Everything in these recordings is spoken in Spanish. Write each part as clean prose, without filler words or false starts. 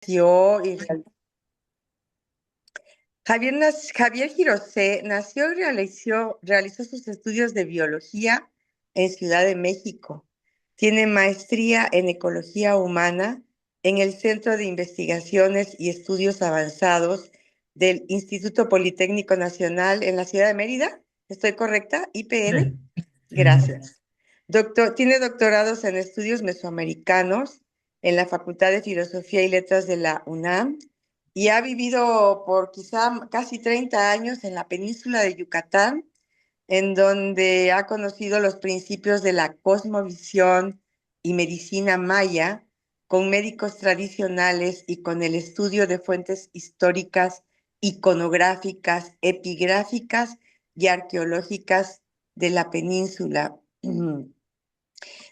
nació y Javier Girosé nació y realizó sus estudios de biología en Ciudad de México. Tiene maestría en ecología humana en el Centro de Investigaciones y Estudios Avanzados del Instituto Politécnico Nacional en la ciudad de Mérida. ¿Estoy correcta? IPN. Sí, sí. Gracias. Tiene doctorados en estudios mesoamericanos en la Facultad de Filosofía y Letras de la UNAM y ha vivido por quizá casi 30 años en la península de Yucatán, en donde ha conocido los principios de la cosmovisión y medicina maya con médicos tradicionales y con el estudio de fuentes históricas, iconográficas, epigráficas y arqueológicas de la península.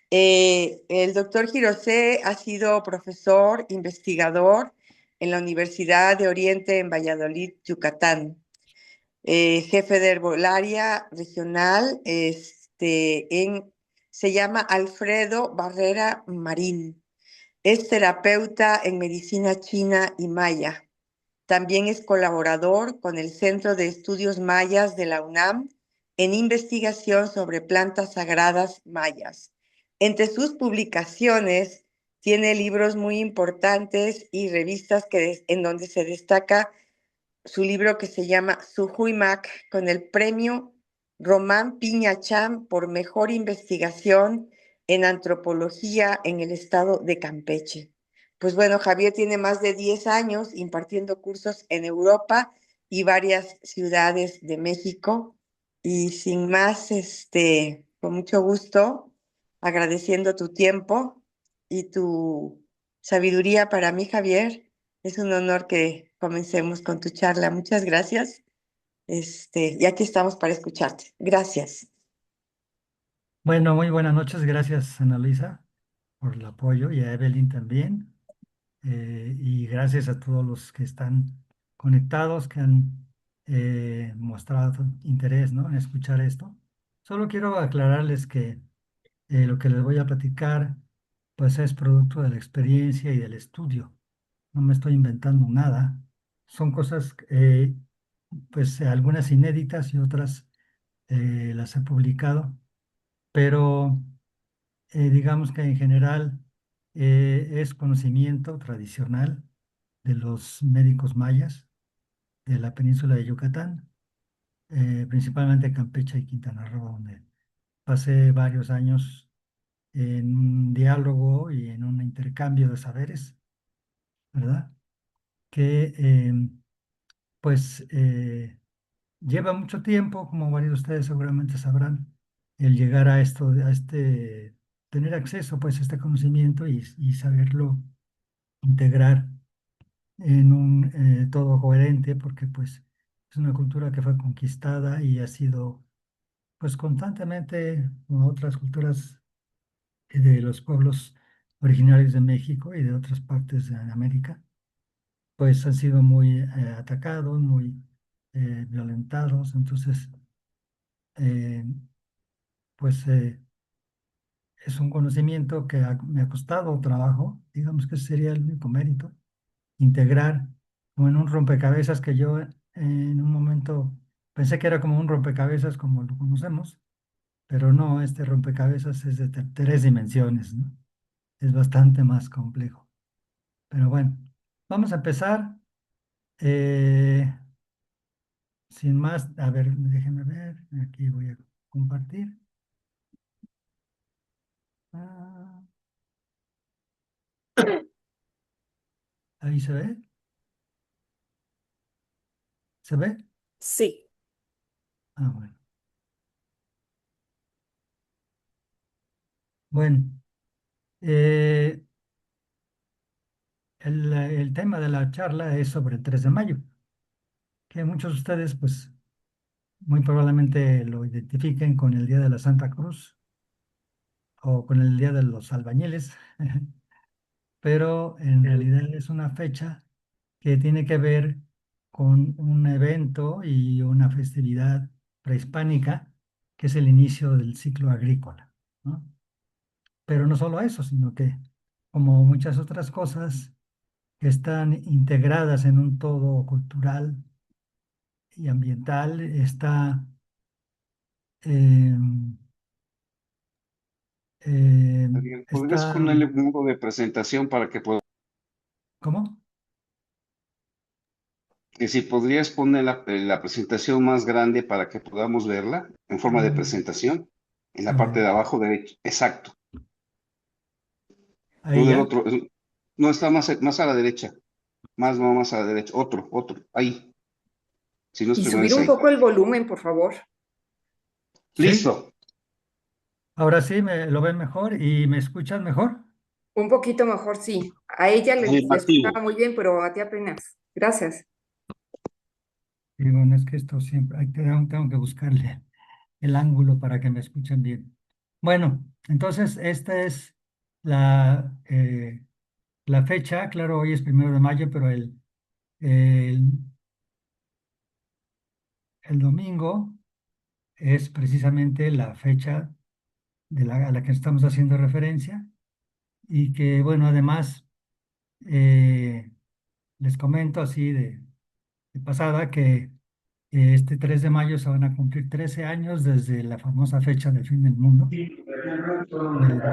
El doctor Girosé ha sido profesor, investigador en la Universidad de Oriente en Valladolid, Yucatán, jefe de herbolaria regional, se llama Alfredo Barrera Marín. Es terapeuta en medicina china y maya. También es colaborador con el Centro de Estudios Mayas de la UNAM en investigación sobre plantas sagradas mayas. Entre sus publicaciones tiene libros muy importantes y revistas en donde se destaca su libro que se llama Sujuimac, con el premio Román Piñachán por mejor investigación en antropología en el estado de Campeche. Pues bueno, Javier tiene más de 10 años impartiendo cursos en Europa y varias ciudades de México. Y sin más, con mucho gusto, agradeciendo tu tiempo y tu sabiduría para mí, Javier. Es un honor que comencemos con tu charla. Muchas gracias. Y aquí estamos para escucharte. Gracias. Bueno, muy buenas noches. Gracias, Ana Luisa, por el apoyo y a Evelyn también. Y gracias a todos los que están conectados, que han mostrado interés, ¿no?, en escuchar esto. Solo quiero aclararles que lo que les voy a platicar, pues es producto de la experiencia y del estudio. No me estoy inventando nada. Son cosas, pues algunas inéditas y otras las he publicado, pero digamos que en general es conocimiento tradicional de los médicos mayas de la península de Yucatán, principalmente Campeche y Quintana Roo, donde pasé varios años en un diálogo y en un intercambio de saberes, ¿verdad? Que pues lleva mucho tiempo, como varios de ustedes seguramente sabrán, el llegar a esto, tener acceso pues a este conocimiento y saberlo integrar en un todo coherente, porque pues es una cultura que fue conquistada y ha sido pues constantemente, como otras culturas de los pueblos originarios de México y de otras partes de América, pues han sido muy atacados, muy violentados. Entonces, eh, pues es un conocimiento que me ha costado trabajo, digamos que ese sería el único mérito, integrar como en un rompecabezas que yo en un momento pensé que era como un rompecabezas como lo conocemos, pero no, este rompecabezas es de tres dimensiones, ¿no? Es bastante más complejo. Pero bueno, vamos a empezar. eh, Sin más, a ver, déjenme ver, aquí voy a compartir. Ah, ahí se ve, ¿se ve? Sí, Ah, bueno. Bueno, eh, el tema de la charla es sobre el 3 de mayo, que muchos de ustedes, pues, muy probablemente lo identifiquen con el Día de la Santa Cruz o con el Día de los Albañiles, pero en realidad es una fecha que tiene que ver con un evento y una festividad prehispánica, que es el inicio del ciclo agrícola, ¿no? Pero no solo eso, sino que, como muchas otras cosas que están integradas en un todo cultural y ambiental. Eh, eh, Adrián, ¿podrías está, ponerle un modo de presentación para que pueda, ¿cómo? que si podrías poner la presentación más grande para que podamos verla en forma de Mm, presentación en a la parte ver, de abajo derecha? Exacto. ahí No del ya. otro, no está más a la derecha, más a la derecha, otro, ahí. Si no es Y primero subir es un ahí. poco el volumen, por favor. Sí, Listo. ahora sí me lo ven mejor y me escuchan mejor. Un poquito mejor, sí. A ella le escuchaba Afirmativo. muy bien, pero a ti apenas. Gracias. Y bueno, es que esto siempre, tengo que buscarle el ángulo para que me escuchen bien. Bueno, entonces esta es la fecha. Claro, hoy es 1 de mayo, pero el, el domingo es precisamente la fecha a la que estamos haciendo referencia y que, bueno, además eh, les comento así de pasada que este 3 de mayo se van a cumplir 13 años desde la famosa fecha del fin del mundo, de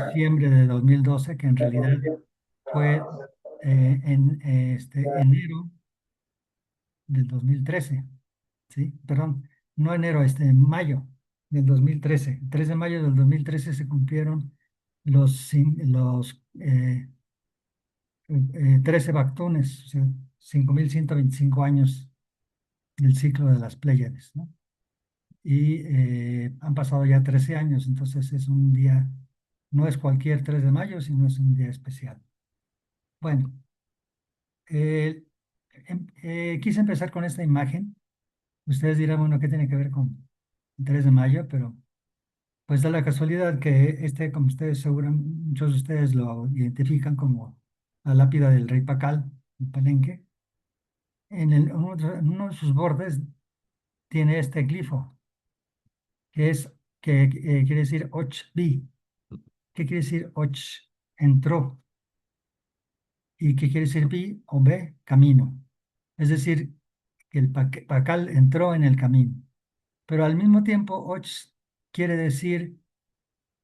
diciembre de 2012, que en realidad fue en enero del 2013, ¿sí? Perdón, no enero, mayo del 2013. El 3 de mayo del 2013 se cumplieron los 13 Bactunes, o sea, 5125 años del ciclo de las Pléyades, ¿no? Y han pasado ya 13 años, entonces es un día, no es cualquier 3 de mayo, sino es un día especial. Bueno, eh, quise empezar con esta imagen. Ustedes dirán, bueno, ¿qué tiene que ver con el 3 de mayo? Pero pues da la casualidad que como ustedes seguramente, muchos de ustedes lo identifican como la lápida del rey Pacal, el Palenque, en uno de sus bordes tiene este glifo, que es, que quiere decir Och-bi. ¿Qué quiere decir Och? Entró. ¿Y qué quiere decir bi o be? Camino. Es decir, que el Pacal entró en el camino. Pero al mismo tiempo, Och quiere decir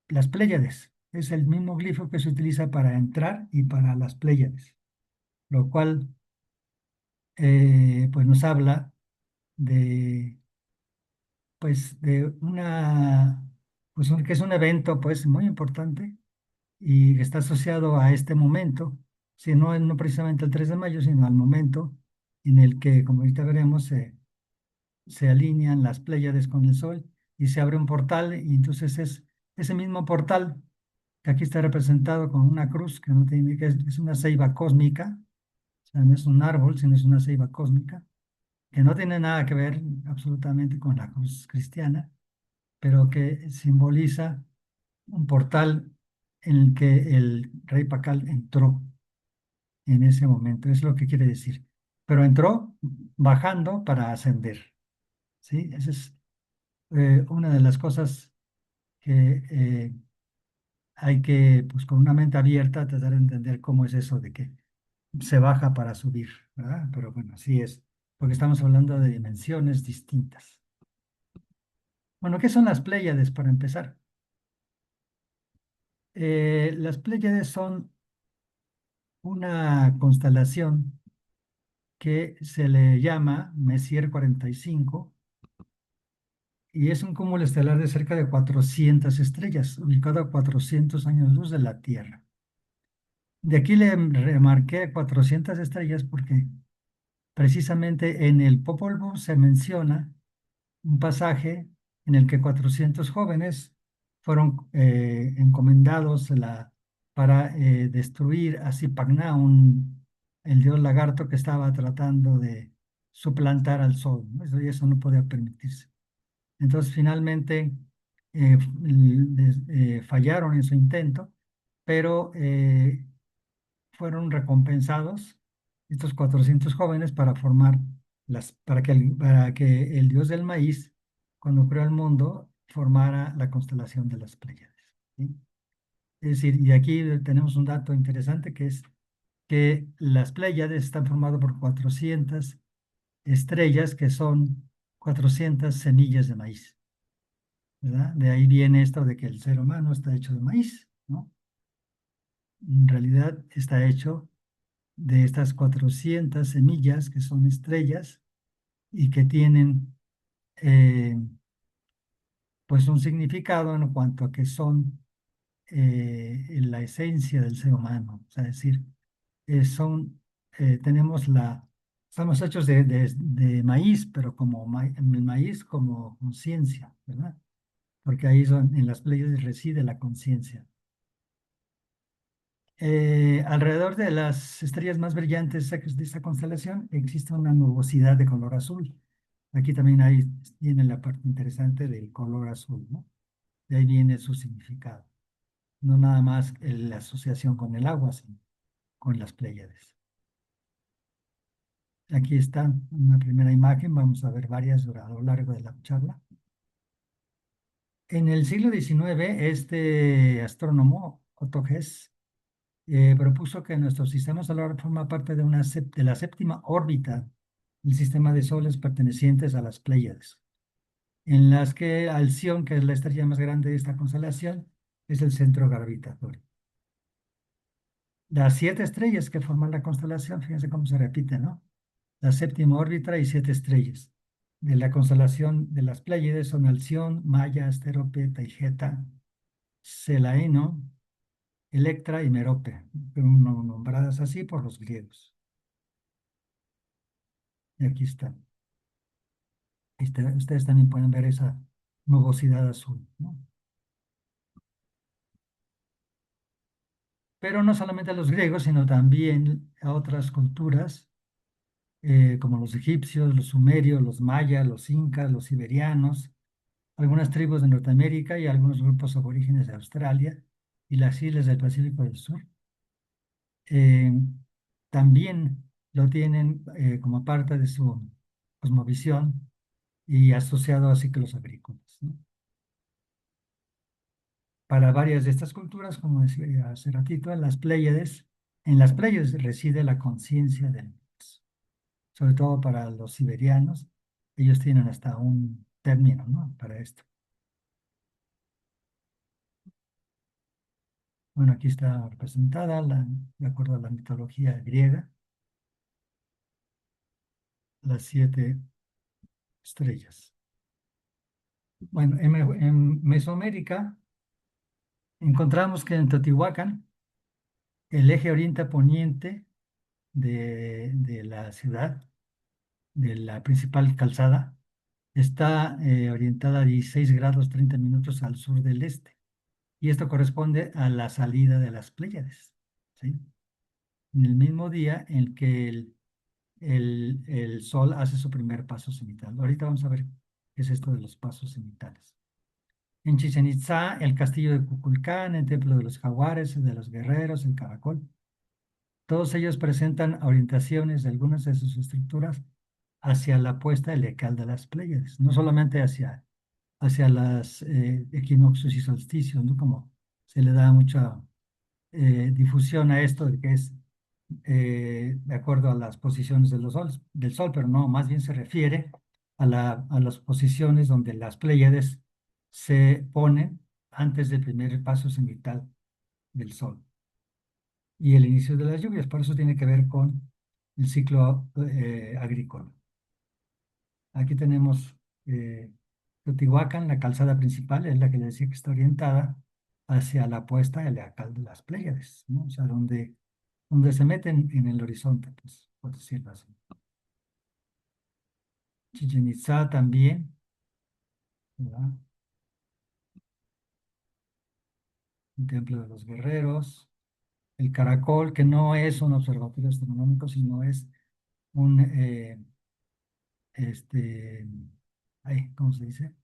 las Pléyades. Es el mismo glifo que se utiliza para entrar y para las Pléyades, lo cual pues nos habla de, pues, que es un evento pues muy importante y que está asociado a este momento, si no, no precisamente el 3 de mayo, sino al momento en el que, como ahorita veremos, se alinean las Pléyades con el Sol y se abre un portal, y entonces es ese mismo portal que aquí está representado con una cruz, que no tiene, es una ceiba cósmica, o sea, no es un árbol, sino es una ceiba cósmica, que no tiene nada que ver absolutamente con la cruz cristiana, pero que simboliza un portal en el que el rey Pacal entró en ese momento, es lo que quiere decir. Pero entró bajando para ascender, ¿sí? Esa es una de las cosas que hay que, pues con una mente abierta, tratar de entender cómo es eso de que se baja para subir, ¿verdad? Pero bueno, así es, porque estamos hablando de dimensiones distintas. Bueno, ¿qué son las Pléyades para empezar? Las Pléyades son una constelación que se le llama Messier 45 y es un cúmulo estelar de cerca de 400 estrellas, ubicado a 400 años luz de la Tierra. De aquí le remarqué 400 estrellas porque precisamente en el Popol Vuh se menciona un pasaje en el que 400 jóvenes fueron encomendados para destruir a Zipacná, el dios lagarto que estaba tratando de suplantar al sol, ¿no? Eso no podía permitirse. Entonces, finalmente fallaron en su intento, pero fueron recompensados estos 400 jóvenes para que el dios del maíz, cuando creó el mundo, formara la constelación de las Pléyades, ¿sí? Es decir, y aquí tenemos un dato interesante que es que las Pléyades están formadas por 400 estrellas que son 400 semillas de maíz, ¿verdad? De ahí viene esto de que el ser humano está hecho de maíz, ¿no? En realidad está hecho de estas 400 semillas que son estrellas y que tienen eh, pues un significado en cuanto a que son la esencia del ser humano. O sea, es decir, son, tenemos estamos hechos de maíz, pero como el maíz como conciencia, ¿verdad? Porque ahí en las Pléyades reside la conciencia. Alrededor de las estrellas más brillantes de esta constelación existe una nubosidad de color azul. Aquí también viene la parte interesante del color azul, ¿no? De ahí viene su significado. No nada más la asociación con el agua, sino con las Pléyades. Aquí está una primera imagen, vamos a ver varias a lo largo de la charla. En el siglo XIX, este astrónomo, Otto Hess, propuso que nuestro sistema solar forma parte de la séptima órbita del sistema de soles pertenecientes a las Pléyades, en las que Alción, que es la estrella más grande de esta constelación, es el centro gravitatorio. Las 7 estrellas que forman la constelación, fíjense cómo se repiten, ¿no? La séptima órbita y 7 estrellas. De la constelación de las Pléyades son Alción, Maya, Asterope, Taygeta, Celaeno, Electra y Merope, nombradas así por los griegos. Y aquí están. Ustedes también pueden ver esa nubosidad azul, ¿no? Pero no solamente a los griegos, sino también a otras culturas, como los egipcios, los sumerios, los mayas, los incas, los siberianos, algunas tribus de Norteamérica y algunos grupos aborígenes de Australia y las islas del Pacífico del Sur. Eh, También lo tienen como parte de su cosmovisión y asociado a ciclos agrícolas, ¿no? Para varias de estas culturas, como decía hace ratito, en las Pléyades reside la conciencia del universo. Sobre todo para los siberianos, ellos tienen hasta un término, ¿no? Para esto. Bueno, aquí está representada, de acuerdo a la mitología griega, las 7 estrellas. Bueno, en Mesoamérica encontramos que en Teotihuacán, el eje oriente-poniente de la ciudad, de la principal calzada, está orientada a 16 grados 30 minutos al sur del este. Y esto corresponde a la salida de las Pléyades, ¿sí? En el mismo día en que el Sol hace su primer paso cenital. Ahorita vamos a ver qué es esto de los pasos cenitales. En Chichén Itzá, el castillo de Kukulcán, el templo de los jaguares, el de los guerreros, el caracol. Todos ellos presentan orientaciones de algunas de sus estructuras hacia la puesta heliacal de las Pléyades, no solamente hacia las equinoccios y solsticios, ¿no? Como se le da mucha difusión a esto de que es de acuerdo a las posiciones del Sol, pero no, más bien se refiere a las posiciones donde las Pléyades se ponen antes del primer paso cenital del Sol y el inicio de las lluvias. Por eso tiene que ver con el ciclo agrícola. Aquí tenemos Teotihuacán, la calzada principal, es la que le decía que está orientada hacia la puesta heliacal de las Pléyades, ¿no? O sea, donde se meten en el horizonte, pues, por decirlo así. Chichén Itzá también, ¿verdad? El templo de los guerreros, el Caracol, que no es un observatorio astronómico, sino es un, ¿cómo se dice?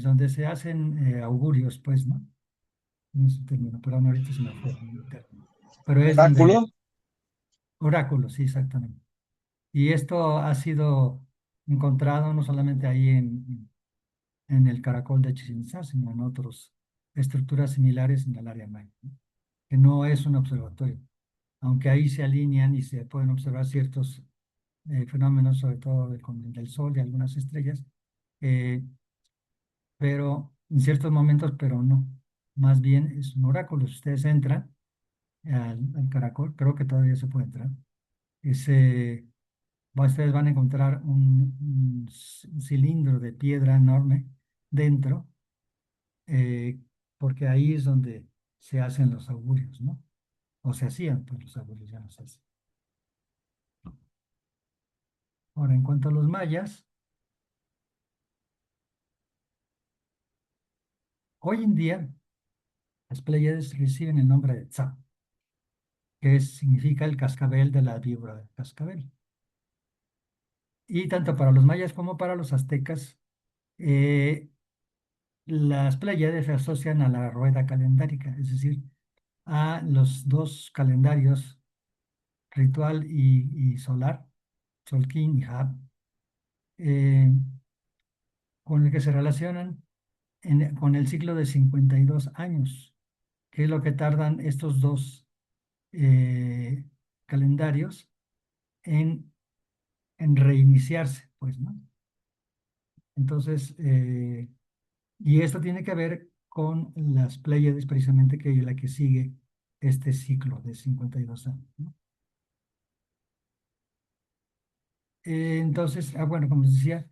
Donde se hacen augurios, pues, ¿no? No es un término, pero no, ahorita se me fue el término. Pero es donde, ¿Oráculo? oráculo, sí, exactamente. Y esto ha sido encontrado no solamente ahí en el Caracol de Chichén Itzá, sino en otras estructuras similares en el área maya, ¿no? Que no es un observatorio aunque ahí se alinean y se pueden observar ciertos fenómenos, sobre todo con el del Sol y algunas estrellas, eh, pero en ciertos momentos, pero no. Más bien es un oráculo. Si ustedes entran al caracol, creo que todavía se puede entrar. Ese, ustedes van a encontrar un cilindro de piedra enorme dentro, eh, porque ahí es donde se hacen los augurios, ¿no? O se hacían, pues los augurios ya no se hacen. Ahora, en cuanto a los mayas, hoy en día las Pléyades reciben el nombre de Tza, que significa el cascabel de la víbora del cascabel. Y tanto para los mayas como para los aztecas, eh, las Pléyades se asocian a la rueda calendárica, es decir, a los dos calendarios, ritual y solar, Tzolk'in y Hab, eh, con el que se relacionan con el ciclo de 52 años, que es lo que tardan estos dos eh, calendarios en, en reiniciarse, pues, ¿no? Entonces, y esto tiene que ver con las Pléyades, precisamente, que es la que sigue este ciclo de 52 años, ¿no? Entonces, bueno, como les decía,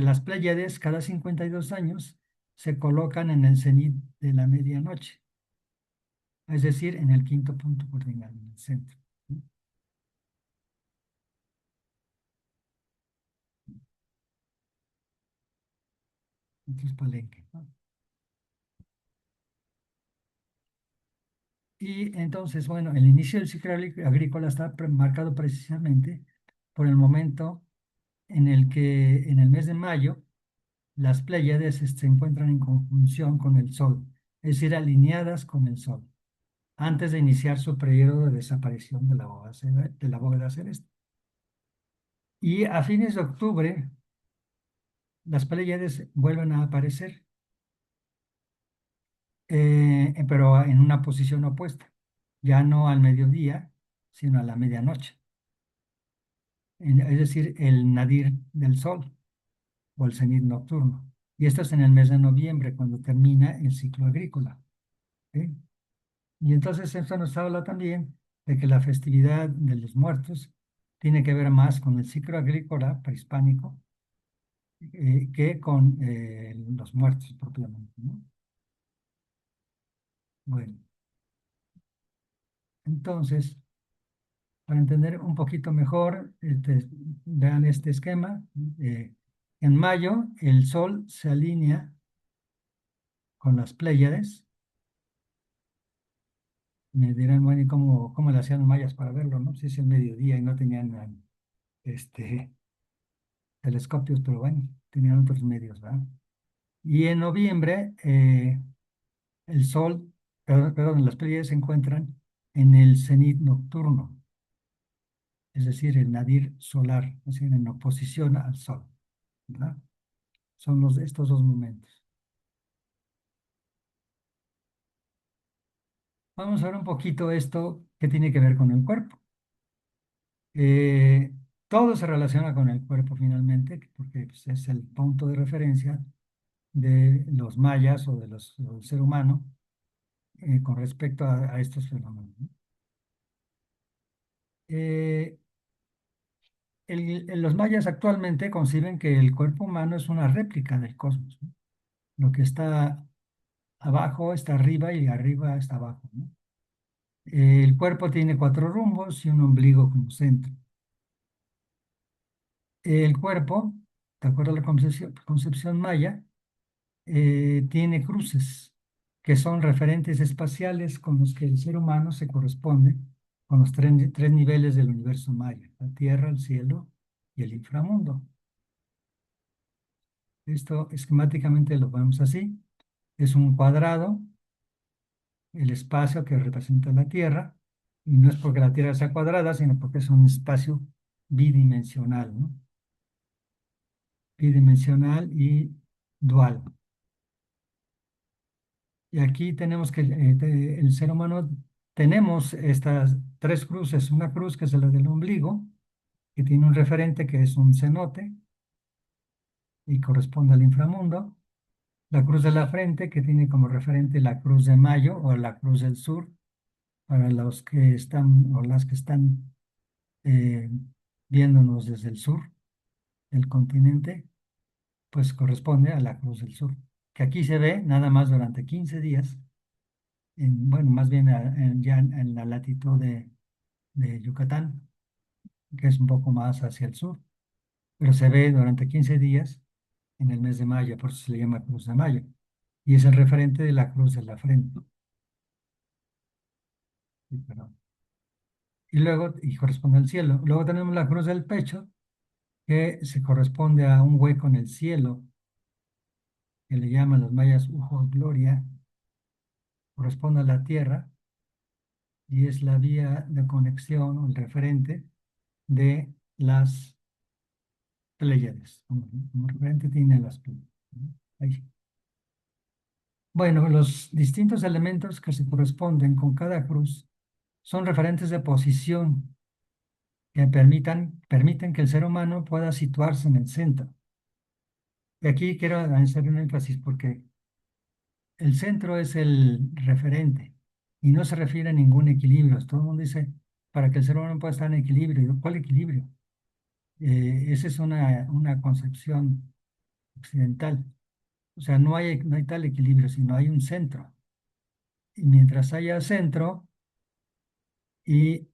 las Pléyades cada 52 años se colocan en el cenit de la medianoche, es decir, en el quinto punto cardinal, en el centro, ¿no? Entonces, Palenque, ¿no? Y entonces, bueno, el inicio del ciclo agrícola está marcado precisamente por el momento en el que en el mes de mayo las Pléyades se encuentran en conjunción con el Sol, es decir, alineadas con el Sol, antes de iniciar su periodo de desaparición de la bóveda celeste. Y a fines de octubre, las Pléyades vuelven a aparecer, pero en una posición opuesta, ya no al mediodía, sino a la medianoche. Es decir, el nadir del sol o el cenit nocturno. Y esto es en el mes de noviembre, cuando termina el ciclo agrícola, ¿sí? Y entonces esto nos habla también de que la festividad de los muertos tiene que ver más con el ciclo agrícola prehispánico que con los muertos propiamente, ¿no? Bueno, entonces, para entender un poquito mejor, vean este esquema. En mayo, el Sol se alinea con las Pléyades. Me dirán, bueno, ¿y cómo le hacían los mayas para verlo, no? Si es el mediodía y no tenían este, telescopios, pero bueno, tenían otros medios, ¿verdad? Y en noviembre, el Sol, perdón, las Pléyades se encuentran en el cenit nocturno, es decir, el nadir solar, es decir, en oposición al Sol, ¿verdad? Son estos dos momentos. Vamos a ver un poquito esto que tiene que ver con el cuerpo. Eh, Todo se relaciona con el cuerpo finalmente, porque pues, es el punto de referencia de los mayas o del ser humano con respecto a estos fenómenos, ¿no? Eh, los mayas actualmente conciben que el cuerpo humano es una réplica del cosmos, ¿no? Lo que está abajo está arriba y arriba está abajo, ¿no? El cuerpo tiene cuatro rumbos y un ombligo como centro. El cuerpo, de acuerdo a la concepción maya, tiene cruces, que son referentes espaciales con los que el ser humano se corresponde con los tres niveles del universo maya: la tierra, el cielo y el inframundo. Esto esquemáticamente lo vemos así. Es un cuadrado, el espacio que representa la tierra, y no es porque la tierra sea cuadrada, sino porque es un espacio bidimensional, ¿no? Bidimensional y dual. Y aquí tenemos que el ser humano tenemos estas tres cruces. Una cruz que es la del ombligo, que tiene un referente que es un cenote y corresponde al inframundo. La cruz de la frente, que tiene como referente la cruz de Mayo o la cruz del sur, para los que están o las que están eh, viéndonos desde el sur del continente, pues corresponde a la cruz del sur, que aquí se ve nada más durante 15 días, bueno, más bien ya en la latitud de Yucatán, que es un poco más hacia el sur, pero se ve durante 15 días en el mes de mayo, por eso se le llama cruz de mayo, y es el referente de la cruz de la frente. Sí, perdón. Y luego, y corresponde al cielo. Luego tenemos la cruz del pecho, que se corresponde a un hueco en el cielo, que le llaman los mayas Ujos Gloria, corresponde a la tierra, y es la vía de conexión o el referente de las Pléyades. Como referente tiene las Pléyades, ¿no? Ahí. Bueno, los distintos elementos que se corresponden con cada cruz son referentes de posición que permiten que el ser humano pueda situarse en el centro. Y aquí quiero hacer un énfasis porque el centro es el referente y no se refiere a ningún equilibrio. Todo el mundo dice, para que el ser humano pueda estar en equilibrio. ¿Cuál equilibrio? Esa es una concepción occidental. O sea, no hay tal equilibrio, sino hay un centro. Y mientras haya centro y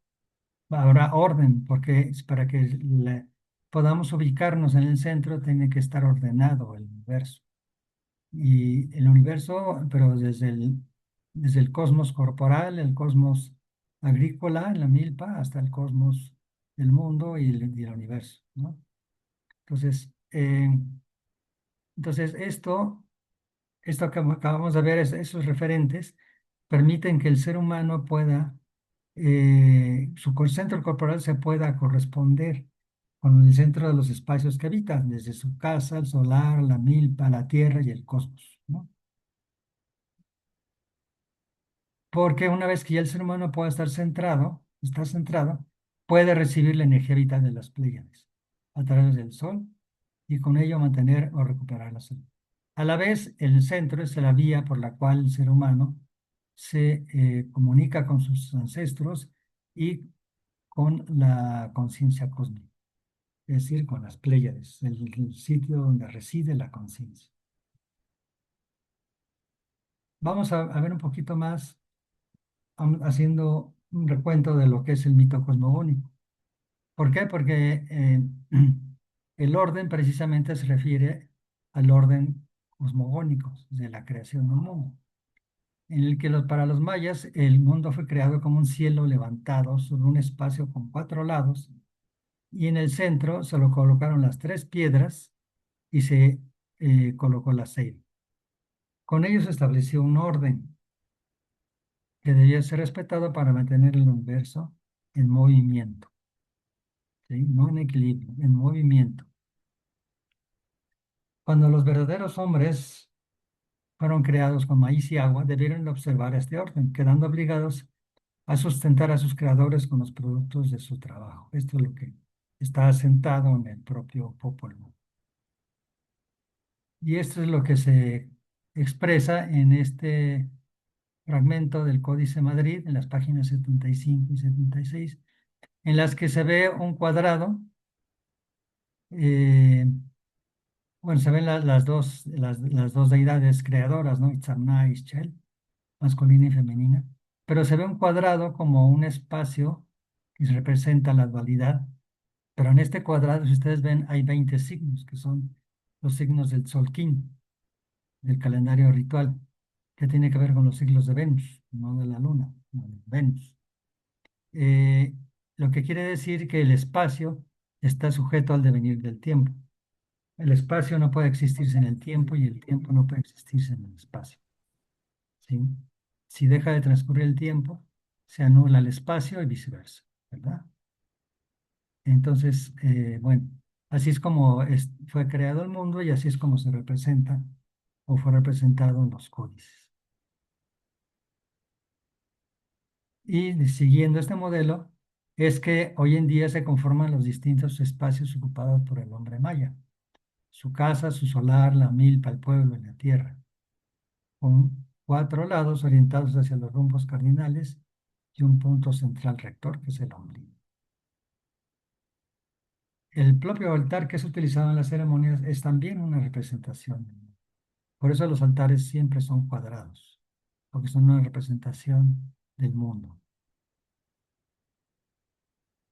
habrá orden, porque para que podamos ubicarnos en el centro tiene que estar ordenado el universo. Y el universo, pero desde el cosmos corporal, el cosmos agrícola, en la milpa, hasta el cosmos del mundo y el universo, ¿no? Entonces, esto que acabamos de ver, esos referentes, permiten que el ser humano pueda, su centro corporal se pueda corresponder con el centro de los espacios que habitan, desde su casa, el solar, la milpa, la tierra y el cosmos, ¿no? Porque una vez que ya el ser humano pueda está centrado, puede recibir la energía vital de las Pléyades a través del Sol y con ello mantener o recuperar la salud. A la vez, el centro es la vía por la cual el ser humano se comunica con sus ancestros y con la conciencia cósmica, es decir, con las Pléyades, el sitio donde reside la conciencia. Vamos a ver un poquito más haciendo un recuento de lo que es el mito cosmogónico. ¿Por qué? Porque el orden precisamente se refiere al orden cosmogónico de la creación del mundo, en el que para los mayas el mundo fue creado como un cielo levantado sobre un espacio con 4 lados, y en el centro se lo colocaron las 3 piedras y se colocó la ceiba. Con ello se estableció un orden que debía ser respetado para mantener el universo en movimiento, ¿sí? No en equilibrio, en movimiento. Cuando los verdaderos hombres fueron creados con maíz y agua, debieron observar este orden, quedando obligados a sustentar a sus creadores con los productos de su trabajo. Esto es lo que está asentado en el propio Popol. Y esto es lo que se expresa en este fragmento del Códice Madrid, en las páginas 75 y 76, en las que se ve un cuadrado. Bueno, se ven las dos deidades creadoras, ¿no? Itzamna y Ischel, masculina y femenina, pero se ve un cuadrado como un espacio que representa la dualidad, pero en este cuadrado, si ustedes ven, hay 20 signos, que son los signos del Tzolk'in, del calendario ritual, que tiene que ver con los siglos de Venus, no de la Luna, no de Venus. Lo que quiere decir que el espacio está sujeto al devenir del tiempo. El espacio no puede existir sin el tiempo y el tiempo no puede existir sin el espacio, ¿sí? Si deja de transcurrir el tiempo, se anula el espacio y viceversa, ¿verdad? Entonces, bueno, así es como fue creado el mundo y así es como se representa o fue representado en los códices. Y siguiendo este modelo, es que hoy en día se conforman los distintos espacios ocupados por el hombre maya. Su casa, su solar, la milpa, el pueblo y la tierra, con 4 lados orientados hacia los rumbos cardinales y un punto central rector, que es el ombligo. El propio altar que es utilizado en las ceremonias es también una representación. Por eso los altares siempre son cuadrados, porque son una representación del mundo.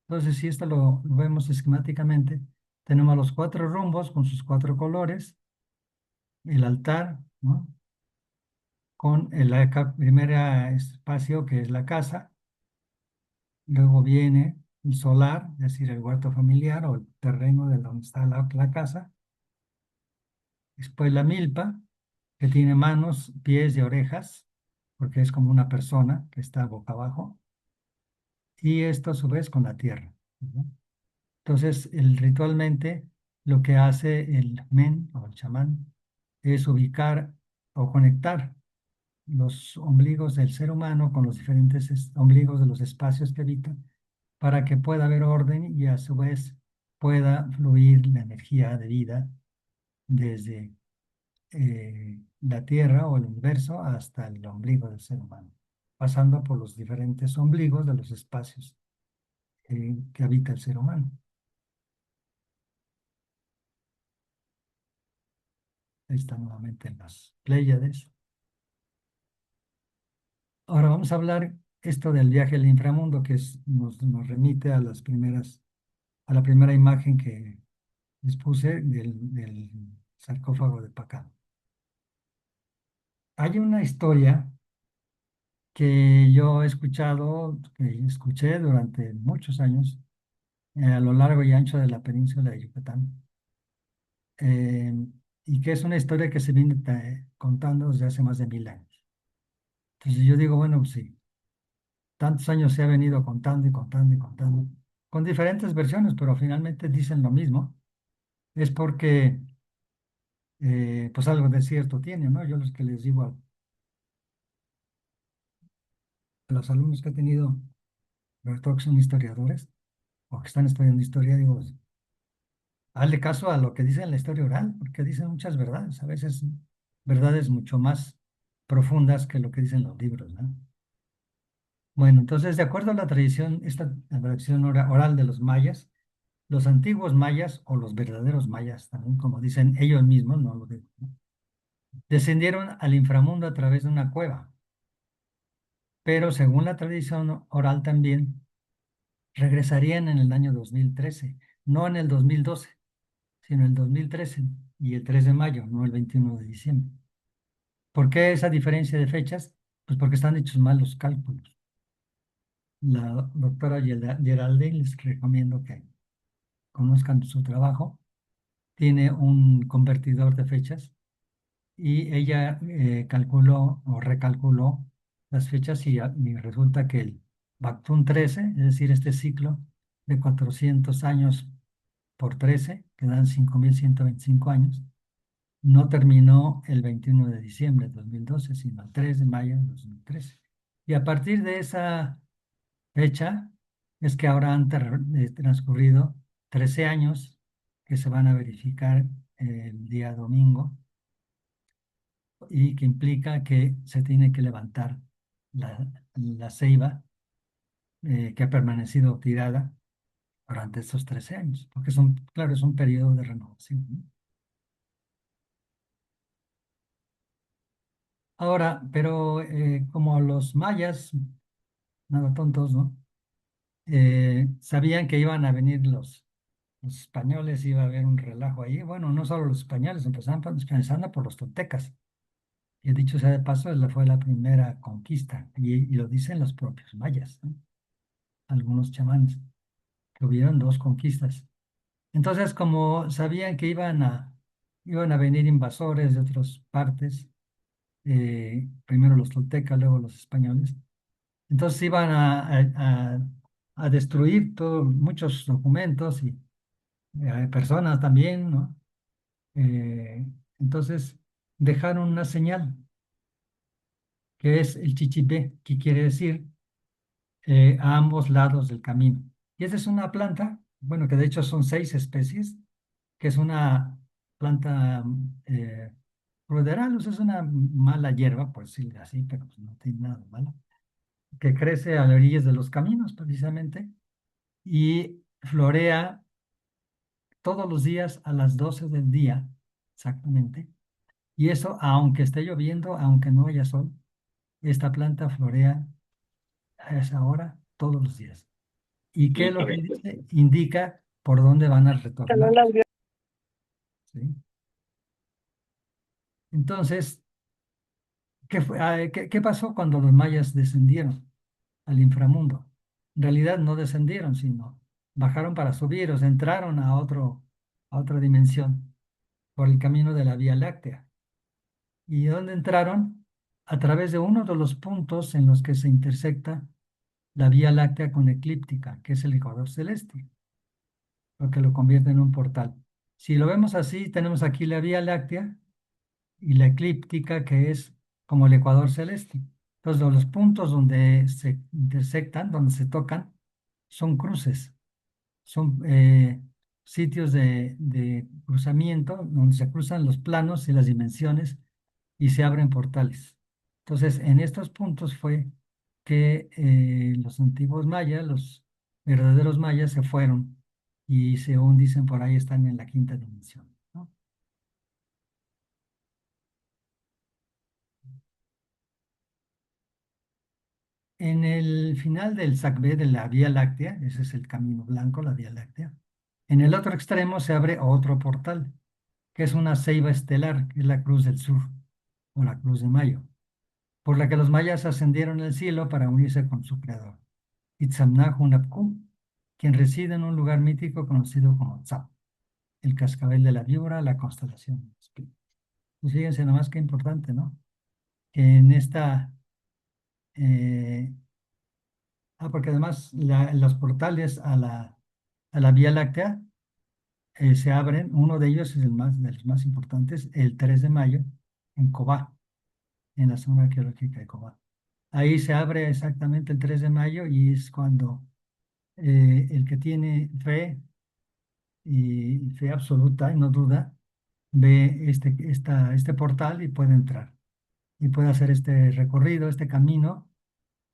Entonces, si esto lo vemos esquemáticamente, tenemos los 4 rumbos con sus 4 colores, el altar, ¿no? Con el primer espacio que es la casa, luego viene el solar, es decir, el huerto familiar o el terreno de donde está la casa, después la milpa, que tiene manos, pies y orejas, porque es como una persona que está boca abajo, y esto a su vez con la tierra, ¿no? Entonces, ritualmente lo que hace el men o el chamán es ubicar o conectar los ombligos del ser humano con los diferentes ombligos de los espacios que habita para que pueda haber orden y a su vez pueda fluir la energía de vida desde la Tierra o el universo hasta el ombligo del ser humano, pasando por los diferentes ombligos de los espacios que habita el ser humano. Ahí están nuevamente las Pléyades. Ahora vamos a hablar esto del viaje al inframundo, que nos remite a a la primera imagen que les puse del sarcófago de Pacá. Hay una historia que yo he escuchado, que escuché durante muchos años, a lo largo y ancho de la península de Yucatán, eh, y que es una historia que se viene contando desde hace más de 1000 años. Entonces yo digo, bueno, pues sí, tantos años se ha venido contando y contando y contando, con diferentes versiones, pero finalmente dicen lo mismo, es porque pues algo de cierto tiene, ¿no? Yo los que les digo a los alumnos que he tenido, sobre todo que son historiadores o que están estudiando historia, digo, hazle caso a lo que dice en la historia oral, porque dicen muchas verdades, a veces verdades mucho más profundas que lo que dicen los libros, ¿no? Bueno, entonces, de acuerdo a la tradición, la tradición oral de los mayas, los antiguos mayas o los verdaderos mayas, también como dicen ellos mismos, no lo digo, ¿no? Descendieron al inframundo a través de una cueva, pero según la tradición oral también, regresarían en el año 2013, no en el 2012, sino el 2013 y el 3 de mayo, no el 21 de diciembre. ¿Por qué esa diferencia de fechas? Pues porque están hechos mal los cálculos. La doctora Geraldine les recomiendo que conozcan su trabajo. Tiene un convertidor de fechas y ella calculó o recalculó las fechas y resulta que el Bactún 13, es decir, este ciclo de 400 años por 13, que dan 5125 años, no terminó el 21 de diciembre de 2012, sino el 3 de mayo de 2013. Y a partir de esa fecha es que ahora han transcurrido 13 años que se van a verificar el día domingo y que implica que se tiene que levantar la ceiba que ha permanecido tirada durante estos 13 años, porque claro, es un periodo de renovación, ¿no? Ahora, pero como los mayas, nada tontos, ¿no? Sabían que iban a venir los españoles, iba a haber un relajo ahí. Bueno, no solo los españoles, empezando por los toltecas. Y dicho sea de paso, fue la primera conquista, y lo dicen los propios mayas, ¿no? Algunos chamanes, que hubieron 2 conquistas. Entonces, como sabían que iban a venir invasores de otras partes, primero los toltecas, luego los españoles, entonces iban a destruir muchos documentos y personas también, ¿no? Eh, entonces dejaron una señal que es el chichipé, que quiere decir a ambos lados del camino. Y esa es una planta, bueno, que de hecho son 6 especies, que es una planta ruderal, o sea, es una mala hierba, por decirlo así, pero pues no tiene nada de malo, que crece a las orillas de los caminos precisamente y florea todos los días a las 12 del día, exactamente. Y eso, aunque esté lloviendo, aunque no haya sol, esta planta florea a esa hora todos los días. ¿Y qué es lo que dice? Indica por dónde van a retornar. ¿Sí? Entonces, ¿qué pasó cuando los mayas descendieron al inframundo? En realidad no descendieron, sino bajaron para subir, o sea, entraron a otra dimensión por el camino de la Vía Láctea. ¿Y dónde entraron? A través de uno de los puntos en los que se intersecta la Vía Láctea con eclíptica, que es el ecuador celeste, lo que lo convierte en un portal. Si lo vemos así, tenemos aquí la Vía Láctea y la eclíptica, que es como el ecuador celeste. Entonces, los puntos donde se intersectan, donde se tocan, son cruces, son sitios de cruzamiento donde se cruzan los planos y las dimensiones y se abren portales. Entonces, en estos puntos fue que los antiguos mayas, los verdaderos mayas, se fueron y según dicen por ahí están en la quinta dimensión, ¿no? En el final del Sacbé de la Vía Láctea, ese es el camino blanco, la Vía Láctea, en el otro extremo se abre otro portal, que es una ceiba estelar, que es la Cruz del Sur, o la Cruz de Mayo, por la que los mayas ascendieron al cielo para unirse con su creador, Itzamna-Hunapku, quien reside en un lugar mítico conocido como Tzap, el cascabel de la víbora, la constelación del espíritu. Pues fíjense nomás qué importante, ¿no? Que en esta eh, porque además los portales a la Vía Láctea se abren, uno de ellos es de los más importantes, el 3 de mayo, en Cobá, en la zona arqueológica de Cobá. Ahí se abre exactamente el 3 de mayo y es cuando el que tiene fe y fe absoluta y no duda, ve este portal y puede entrar y puede hacer este recorrido, este camino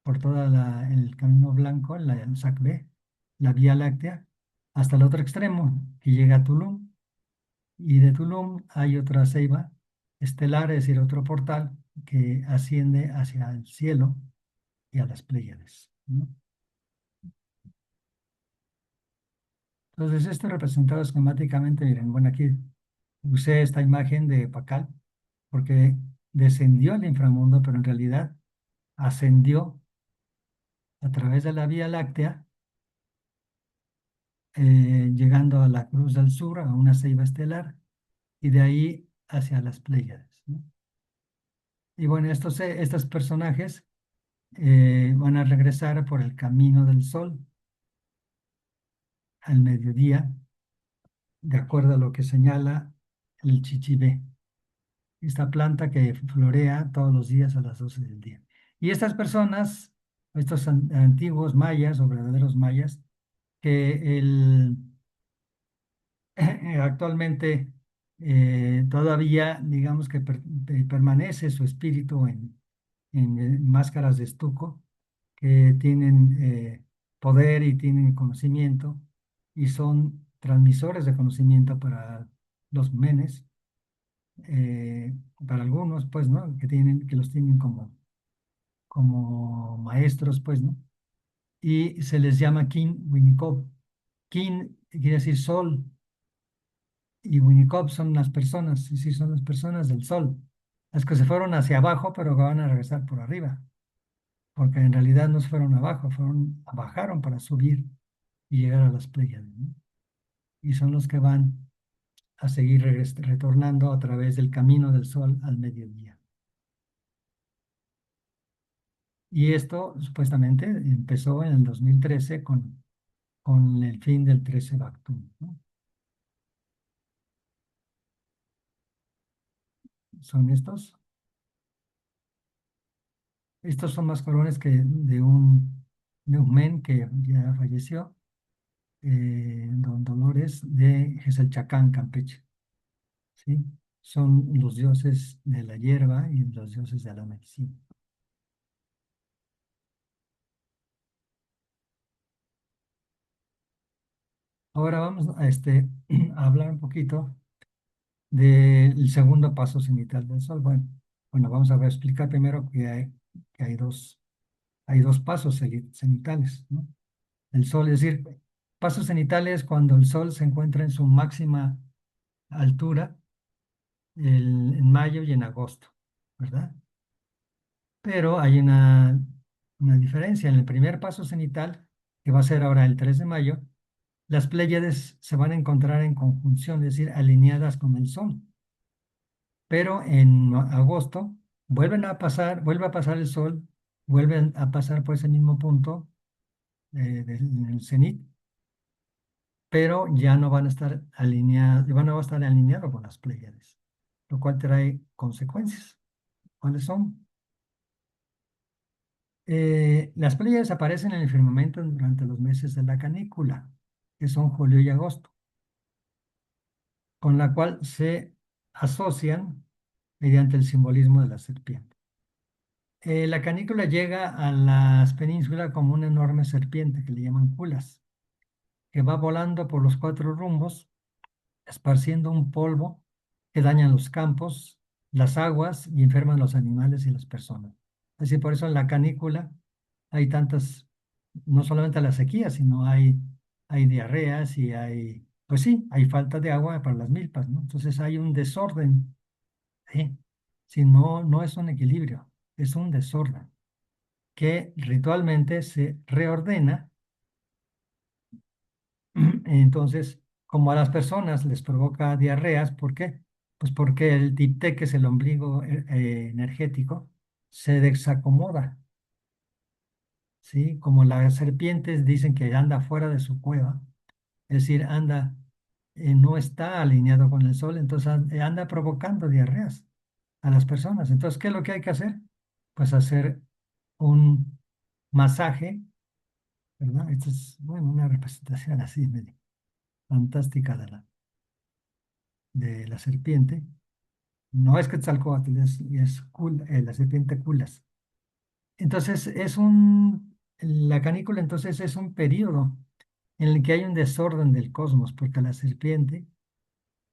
por todo el camino blanco, el Sacbé, la Vía Láctea, hasta el otro extremo, que llega a Tulum. Y de Tulum hay otra ceiba estelar, es decir, otro portal que asciende hacia el cielo y a las Pléyades, ¿no? Entonces, esto representado esquemáticamente, miren, bueno, aquí usé esta imagen de Pacal, porque descendió al inframundo, pero en realidad ascendió a través de la Vía Láctea llegando a la Cruz del Sur, a una ceiba estelar, y de ahí hacia las Pléyades, ¿no? Y bueno, estos personajes van a regresar por el camino del Sol al mediodía, de acuerdo a lo que señala el chichibé, esta planta que florea todos los días a las 12 del día. Y estas personas, estos antiguos mayas o verdaderos mayas, que actualmente todavía, digamos que permanece su espíritu en máscaras de estuco, que tienen poder y tienen conocimiento y son transmisores de conocimiento para los menes, para algunos, pues, ¿no? Que los tienen como maestros, pues, ¿no? Y se les llama Kin Winnicop. Kin quiere decir sol, y Winnicott son las personas, sí, sí, son las personas del Sol, las que se fueron hacia abajo, pero que van a regresar por arriba, porque en realidad no se fueron abajo, bajaron para subir y llegar a las Pléyades, ¿no? Y son los que van a seguir retornando a través del camino del Sol al mediodía. Y esto supuestamente empezó en el 2013 con el fin del 13 Bactum, ¿no? Son estos. Estos son más colones que Neumen, que ya falleció, don Dolores de Geselchacán, Campeche, ¿sí? Son los dioses de la hierba y los dioses de la medicina. Ahora vamos a hablar un poquito del segundo paso cenital del sol. Bueno, vamos a explicar primero que hay dos pasos cenitales, ¿no? El sol, es decir, pasos cenitales cuando el sol se encuentra en su máxima altura en mayo y en agosto, ¿verdad? Pero hay una diferencia. En el primer paso cenital, que va a ser ahora el 3 de mayo, las Pléyades se van a encontrar en conjunción, es decir, alineadas con el sol. Pero en agosto vuelve a pasar el sol, vuelven a pasar por ese mismo punto en el cenit, pero ya no van a estar alineados, van a estar alineados con las Pléyades, lo cual trae consecuencias. ¿Cuáles son? Las Pléyades aparecen en el firmamento durante los meses de la canícula, que son julio y agosto, con la cual se asocian mediante el simbolismo de la serpiente. La canícula llega a las penínsulas como una enorme serpiente que le llaman culas, que va volando por los 4 rumbos, esparciendo un polvo que daña los campos, las aguas y enferman los animales y las personas. Así por eso en la canícula hay tantas, no solamente la sequía, sino hay diarreas y pues sí, hay falta de agua para las milpas, ¿no? Entonces hay un desorden, ¿sí? Si no, no es un equilibrio, es un desorden que ritualmente se reordena. Entonces, como a las personas les provoca diarreas, ¿por qué? Pues porque el dipté, que es el ombligo energético, se desacomoda, ¿sí? Como las serpientes dicen que anda fuera de su cueva, es decir, no está alineado con el sol, entonces anda provocando diarreas a las personas. Entonces, ¿qué es lo que hay que hacer? Pues hacer un masaje, ¿verdad? Esto es, bueno, una representación así medio fantástica de la serpiente. No es Quetzalcóatl, es la serpiente Culas. Entonces, la canícula entonces es un periodo en el que hay un desorden del cosmos, porque la serpiente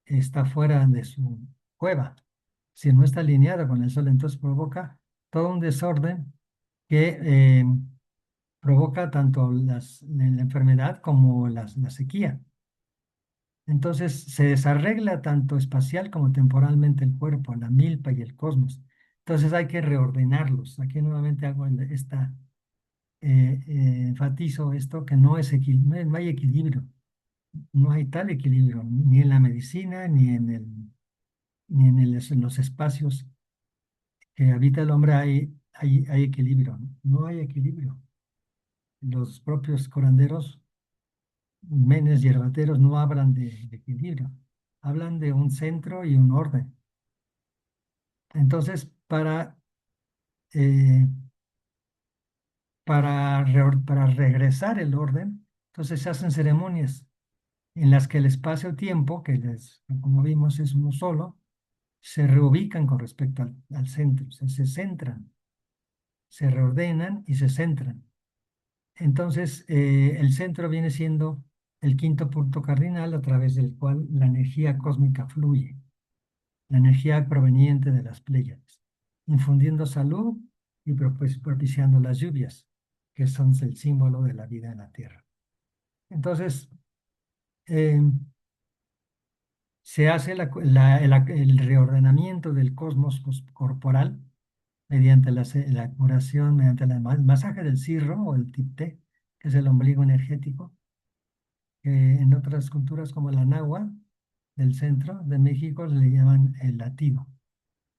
está fuera de su cueva. Si no está alineada con el sol, entonces provoca todo un desorden que provoca tanto la enfermedad como la sequía. Entonces se desarregla tanto espacial como temporalmente el cuerpo, la milpa y el cosmos. Entonces hay que reordenarlos. Aquí nuevamente hago enfatizo esto, que no hay equilibrio. No hay tal equilibrio, ni en la medicina, en los espacios que habita el hombre hay equilibrio. No hay equilibrio. Los propios curanderos, menes, hierbateros, no hablan de equilibrio. Hablan de un centro y un orden. Entonces, eh, para regresar el orden, entonces se hacen ceremonias en las que el espacio-tiempo, como vimos, es uno solo, se reubican con respecto al centro, o sea, se centran, se reordenan y se centran. Entonces, el centro viene siendo el quinto punto cardinal a través del cual la energía cósmica fluye, la energía proveniente de las Pléyades, infundiendo salud y propiciando las lluvias, que son el símbolo de la vida en la Tierra. Entonces, eh, se hace el reordenamiento del cosmos corporal mediante la curación, mediante el masaje del cirro o el tipté, que es el ombligo energético, que en otras culturas como la náhuatl del centro de México le llaman el latido.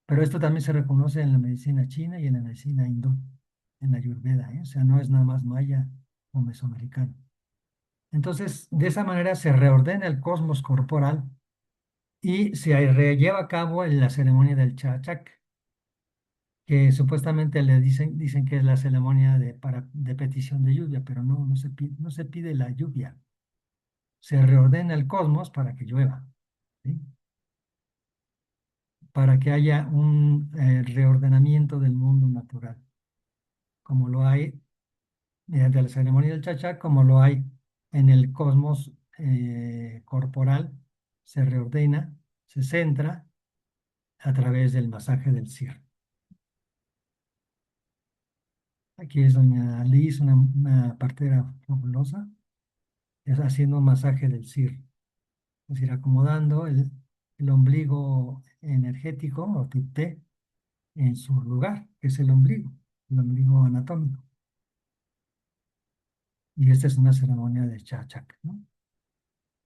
Pero esto también se reconoce en la medicina china y en la medicina hindú, en la Ayurveda, ¿eh? O sea, no es nada más maya o mesoamericano. Entonces, de esa manera se reordena el cosmos corporal y se lleva a cabo en la ceremonia del Chachak, que supuestamente le dicen que es la ceremonia de petición de lluvia, pero no se pide la lluvia. Se reordena el cosmos para que llueva, ¿sí? Para que haya un reordenamiento del mundo natural, como lo hay mediante la ceremonia del Chachak, como lo hay en el cosmos corporal, se reordena, se centra a través del masaje del Sir. Aquí es doña Liz, una partera fabulosa, es haciendo un masaje del Sir, es decir, acomodando el ombligo energético o tipté en su lugar, que es el ombligo anatómico. Y esta es una ceremonia de Chachak, ¿no?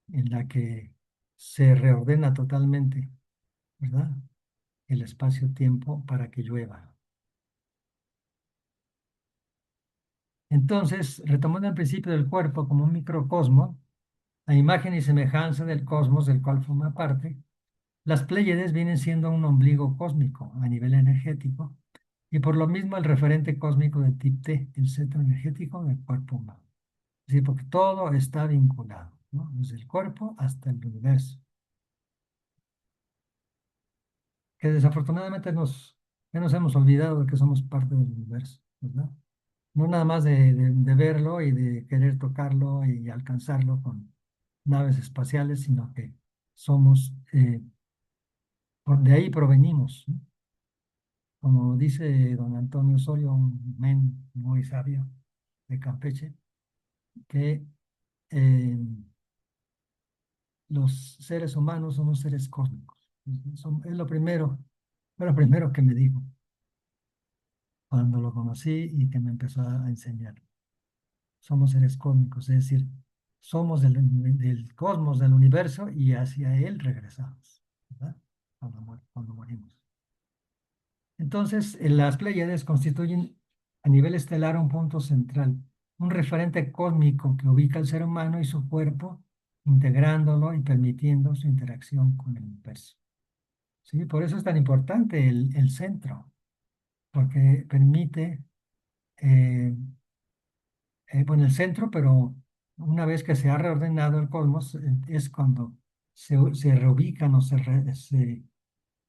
En la que se reordena totalmente, ¿verdad? El espacio-tiempo para que llueva. Entonces, retomando el principio del cuerpo como un microcosmo, a imagen y semejanza del cosmos del cual forma parte, las Pléyades vienen siendo un ombligo cósmico a nivel energético y por lo mismo el referente cósmico de T, el centro energético del cuerpo humano. Es decir, porque todo está vinculado, ¿no? Desde el cuerpo hasta el universo. Que desafortunadamente ya nos hemos olvidado de que somos parte del universo, ¿verdad? No nada más de verlo y de querer tocarlo y alcanzarlo con naves espaciales, sino que somos, de ahí provenimos, ¿no? Como dice don Antonio Osorio, un men muy sabio de Campeche, que eh, los seres humanos somos seres cósmicos. Es lo primero que me dijo cuando lo conocí y que me empezó a enseñar. Somos seres cósmicos, es decir, somos del cosmos, del universo y hacia él regresamos, ¿verdad? Cuando morimos. Entonces, las Pléyades constituyen a nivel estelar un punto central, un referente cósmico que ubica al ser humano y su cuerpo, integrándolo y permitiendo su interacción con el universo. ¿Sí? Por eso es tan importante el centro, porque permite, eh, bueno, el centro, pero una vez que se ha reordenado el cosmos, es cuando se reubican o se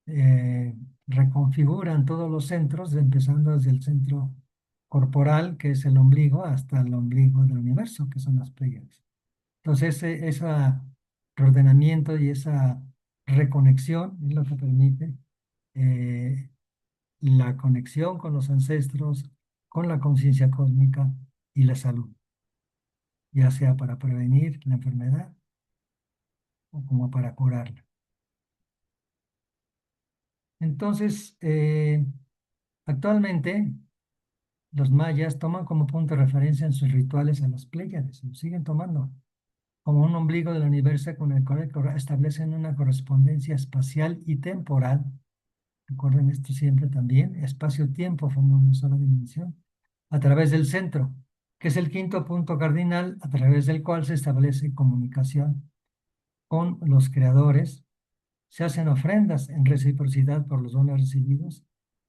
eh, reconfiguran todos los centros, empezando desde el centro corporal, que es el ombligo, hasta el ombligo del universo, que son las Pléyades. Entonces, ese reordenamiento y esa reconexión es lo que permite eh, la conexión con los ancestros, con la conciencia cósmica y la salud, ya sea para prevenir la enfermedad o como para curarla. Entonces, actualmente los mayas toman como punto de referencia en sus rituales a las Pléyades, y lo siguen tomando como un ombligo del universo con el cual establecen una correspondencia espacial y temporal. Recuerden esto siempre también, espacio-tiempo forman una sola dimensión, a través del centro, que es el quinto punto cardinal a través del cual se establece comunicación con los creadores, se hacen ofrendas en reciprocidad por los dones recibidos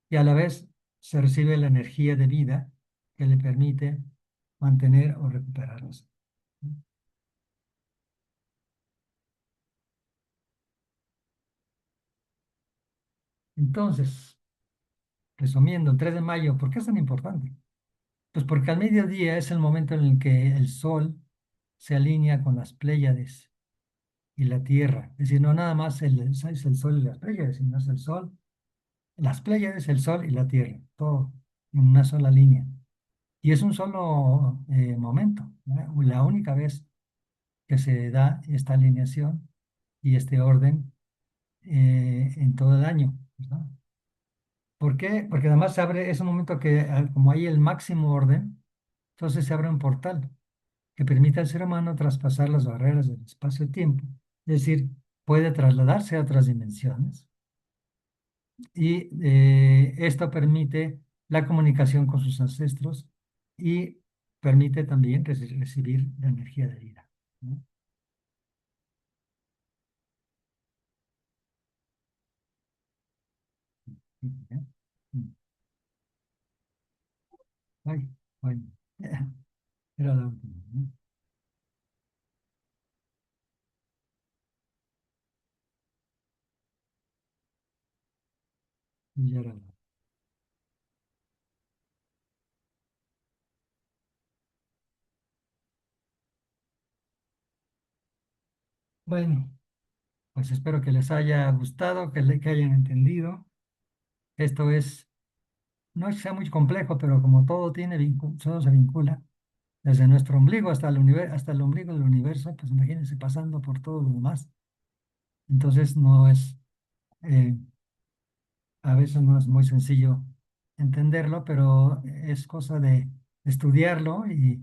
y a la vez se recibe la energía de vida que le permite mantener o recuperarlos. Entonces, resumiendo, el 3 de mayo, ¿por qué es tan importante? Pues porque al mediodía es el momento en el que el Sol se alinea con las Pléyades y la Tierra. Es decir, no nada más es el Sol y las Pléyades, sino es el Sol, las Pléyades, el Sol y la Tierra, todo en una sola línea. Y es un solo momento, ¿verdad? La única vez que se da esta alineación y este orden en todo el año, ¿verdad? ¿Por qué? Porque además se abre, es un momento que como hay el máximo orden, entonces se abre un portal que permite al ser humano traspasar las barreras del espacio-tiempo, es decir, puede trasladarse a otras dimensiones y esto permite la comunicación con sus ancestros y permite también recibir la energía de vida, ¿no? Ay, bueno, era la última, ¿no? Y ya era Bueno, pues espero que les haya gustado, que hayan entendido. Esto no es que sea muy complejo, pero como todo todo se vincula, desde nuestro ombligo hasta el ombligo del universo, pues imagínense pasando por todo lo demás. Entonces eh, a veces no es muy sencillo entenderlo, pero es cosa de estudiarlo e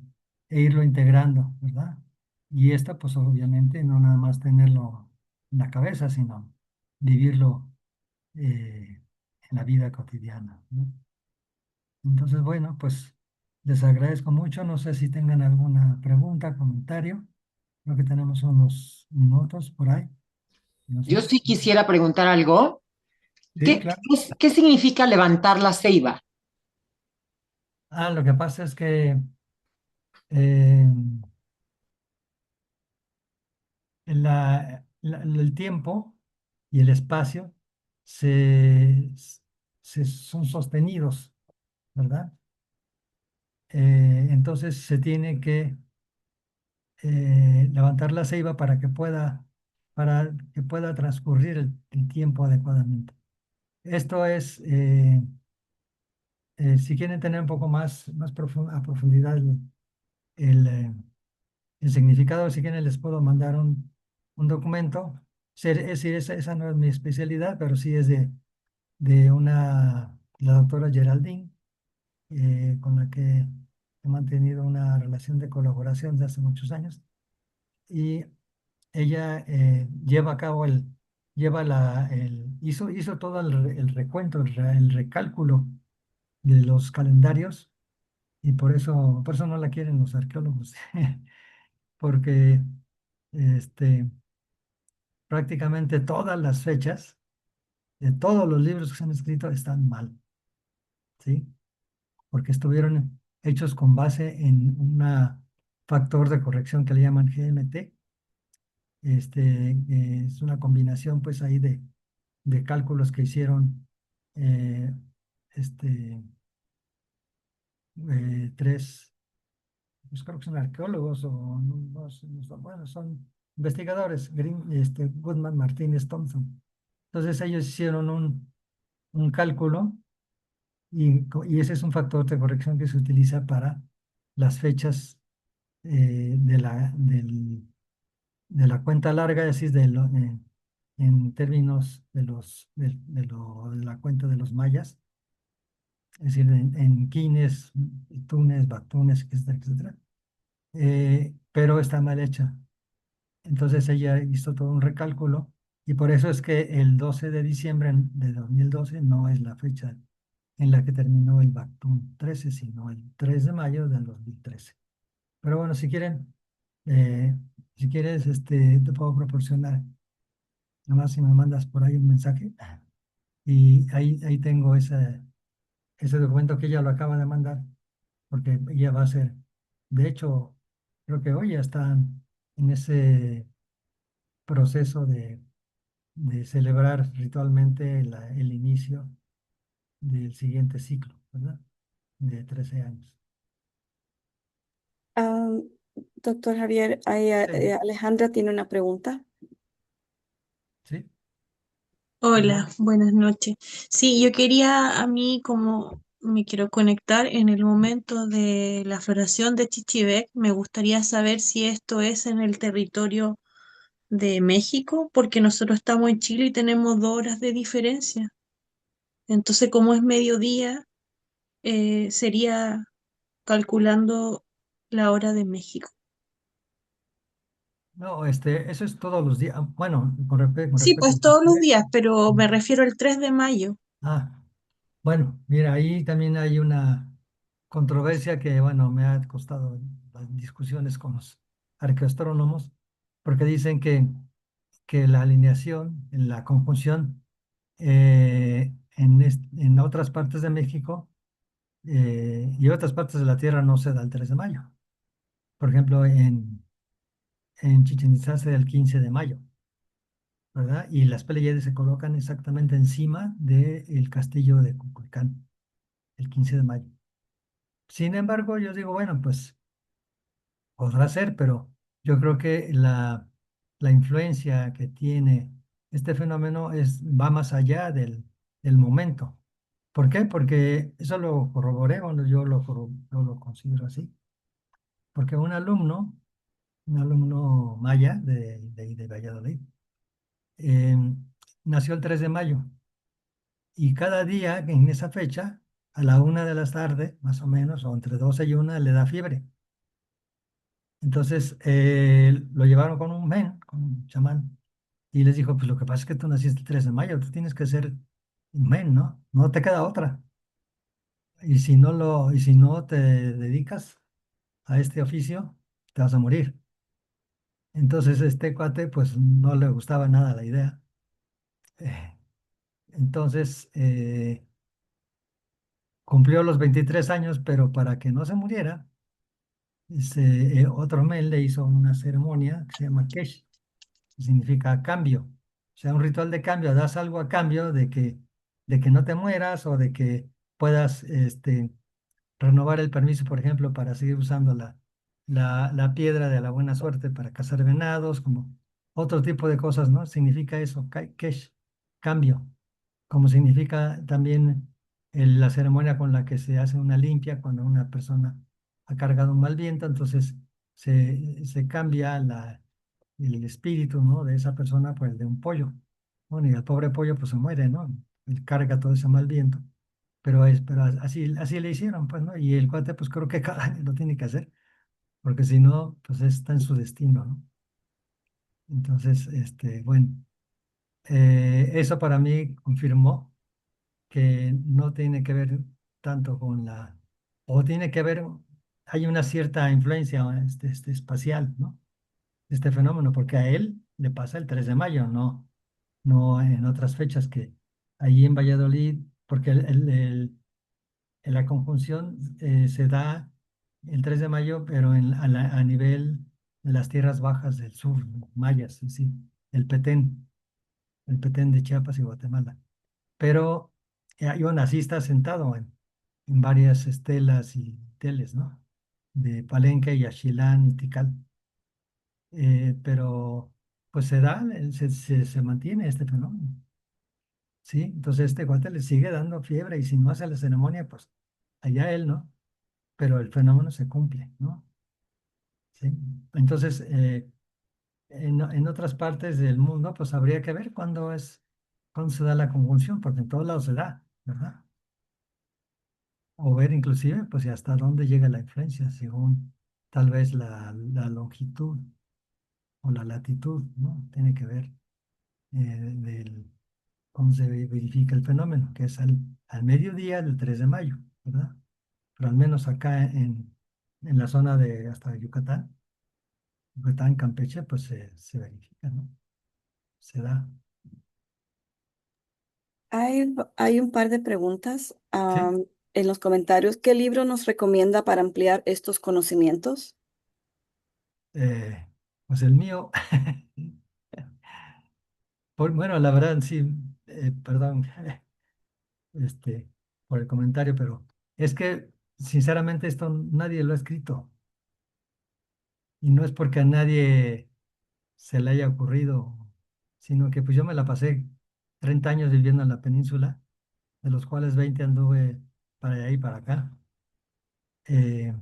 irlo integrando, ¿verdad? Y esto, pues obviamente, no nada más tenerlo en la cabeza, sino vivirlo en la vida cotidiana, ¿no? Entonces, bueno, pues les agradezco mucho. No sé si tengan alguna pregunta, comentario. Creo que tenemos unos minutos por ahí. No Yo sé. sí quisiera preguntar algo. Sí, claro. ¿Qué significa levantar la ceiba? Ah, lo que pasa es que eh, el tiempo y el espacio se, son sostenidos, ¿verdad? Entonces se tiene que levantar la ceiba para que pueda transcurrir el tiempo adecuadamente. Esto es, si quieren tener un poco a profundidad el, eh, el significado, si quieren les puedo mandar un documento. Es decir, esa no es mi especialidad, pero sí es la doctora Geraldine, con la que he mantenido una relación de colaboración desde hace muchos años. Y ella lleva a cabo hizo todo el recuento, el recálculo de los calendarios, y por eso no la quieren los arqueólogos, porque este, prácticamente todas las fechas de todos los libros que se han escrito están mal, ¿sí? Porque estuvieron hechos con base en un factor de corrección que le llaman GMT. Es una combinación, pues, ahí de cálculos que hicieron eh, este, tres, pues creo que son arqueólogos o bueno, son investigadores, Goodman, Martínez, Thompson. Entonces ellos hicieron un cálculo y ese es un factor de corrección que se utiliza para las fechas de la cuenta larga, es decir, en términos de la cuenta de los mayas, es decir, en quines, tunes, batunes, etcétera, etcétera. Pero está mal hecha. Entonces ella hizo todo un recálculo y por eso es que el 12 de diciembre de 2012 no es la fecha en la que terminó el Bactún 13, sino el 3 de mayo del 2013. Pero bueno, eh, si quieres, te puedo proporcionar, nomás si me mandas por ahí un mensaje, y ahí tengo ese documento que ella lo acaba de mandar, porque ella va a ser, de hecho, creo que hoy ya están en ese proceso de celebrar ritualmente el inicio del siguiente ciclo, ¿verdad? De 13 años. Ah, doctor Javier, Sí, Alejandra tiene una pregunta. sí, Hola, adelante. buenas noches. Sí, yo quería a mí como me quiero conectar en el momento de la floración de Chichivec, me gustaría saber si esto es en el territorio de México, porque nosotros estamos en Chile y tenemos 2 horas de diferencia. Entonces, como es mediodía, sería calculando la hora de México. No, eso es todos los días. Bueno, con Sí, respecto a pues todos los Chichimec. días, pero me refiero al 3 de mayo. Ah, bueno, mira, ahí también hay una controversia que, bueno, me ha costado las discusiones con los arqueoastrónomos, porque dicen que la alineación, la conjunción en otras partes de México y en otras partes de la Tierra no se da el 3 de mayo. Por ejemplo, en Chichén Itzá se da el 15 de mayo, ¿verdad? Y las Pléyades se colocan exactamente encima del castillo de Kukulcán, el 15 de mayo. Sin embargo, yo digo, bueno, pues podrá ser, pero yo creo que la influencia que tiene este fenómeno va más allá del momento. ¿Por qué? Porque eso lo corroboré, bueno, yo lo considero así. Porque un alumno maya de Valladolid, eh, nació el 3 de mayo y cada día en esa fecha, a la 1 de la tarde, más o menos, o entre 12 y 1, le da fiebre. Entonces lo llevaron con un men, con un chamán, y les dijo, pues lo que pasa es que tú naciste el 3 de mayo, tú tienes que ser un men, ¿no? No te queda otra. Y si no te dedicas a este oficio, te vas a morir. Entonces este cuate, pues no le gustaba nada la idea. Eh, entonces cumplió los 23 años, pero para que no se muriera, otro men le hizo una ceremonia que se llama Kesh, significa cambio. O sea, un ritual de cambio, das algo a cambio de que no te mueras o de que puedas renovar el permiso, por ejemplo, para seguir usando la piedra de la buena suerte para cazar venados, como otro tipo de cosas, ¿no? Significa eso, kesh, cambio, como significa también la ceremonia con la que se hace una limpia cuando una persona ha cargado un mal viento, entonces se cambia el espíritu, ¿no? De esa persona por el de un pollo. Bueno, y el pobre pollo pues se muere, ¿no? Él carga todo ese mal viento. Pero así le hicieron, pues, ¿no? Y el cuate, pues creo que cada año lo tiene que hacer, porque si no, pues está en su destino, ¿no? Entonces, bueno, eso para mí confirmó que no tiene que ver tanto con o tiene que ver, hay una cierta influencia espacial, ¿no? Este fenómeno, porque a él le pasa el 3 de mayo, no en otras fechas que allí en Valladolid, porque la conjunción se da el 3 de mayo, pero a nivel de las tierras bajas del sur, ¿no? Mayas, sí, el el Petén de Chiapas y Guatemala. Pero yo nací, está sentado en varias estelas y teles, ¿no? De Palenque y Axchilán y Tikal. Pero pues se da, se mantiene este fenómeno, ¿sí? Entonces este cuate le sigue dando fiebre y si no hace la ceremonia, pues allá él, ¿no? Pero el fenómeno se cumple, ¿no? ¿Sí? Entonces, en otras partes del mundo, pues habría que ver cuándo se da la conjunción, porque en todos lados se da, ¿verdad? O ver inclusive, pues, y hasta dónde llega la influencia, según tal vez la longitud o la latitud, ¿no? Tiene que ver cómo se verifica el fenómeno, que es al mediodía del 3 de mayo, ¿verdad? Pero al menos acá en la zona de hasta Yucatán, Campeche, pues se verifica, ¿no? Se da. Hay un par de preguntas ¿Sí? en los comentarios. ¿Qué libro nos recomienda para ampliar estos conocimientos? Pues el mío, bueno, la verdad, sí, perdón, este, por el comentario, pero es que sinceramente esto nadie lo ha escrito y no es porque a nadie se le haya ocurrido, sino que pues yo me la pasé 30 años viviendo en la península, de los cuales 20 anduve para allá y para acá, eh,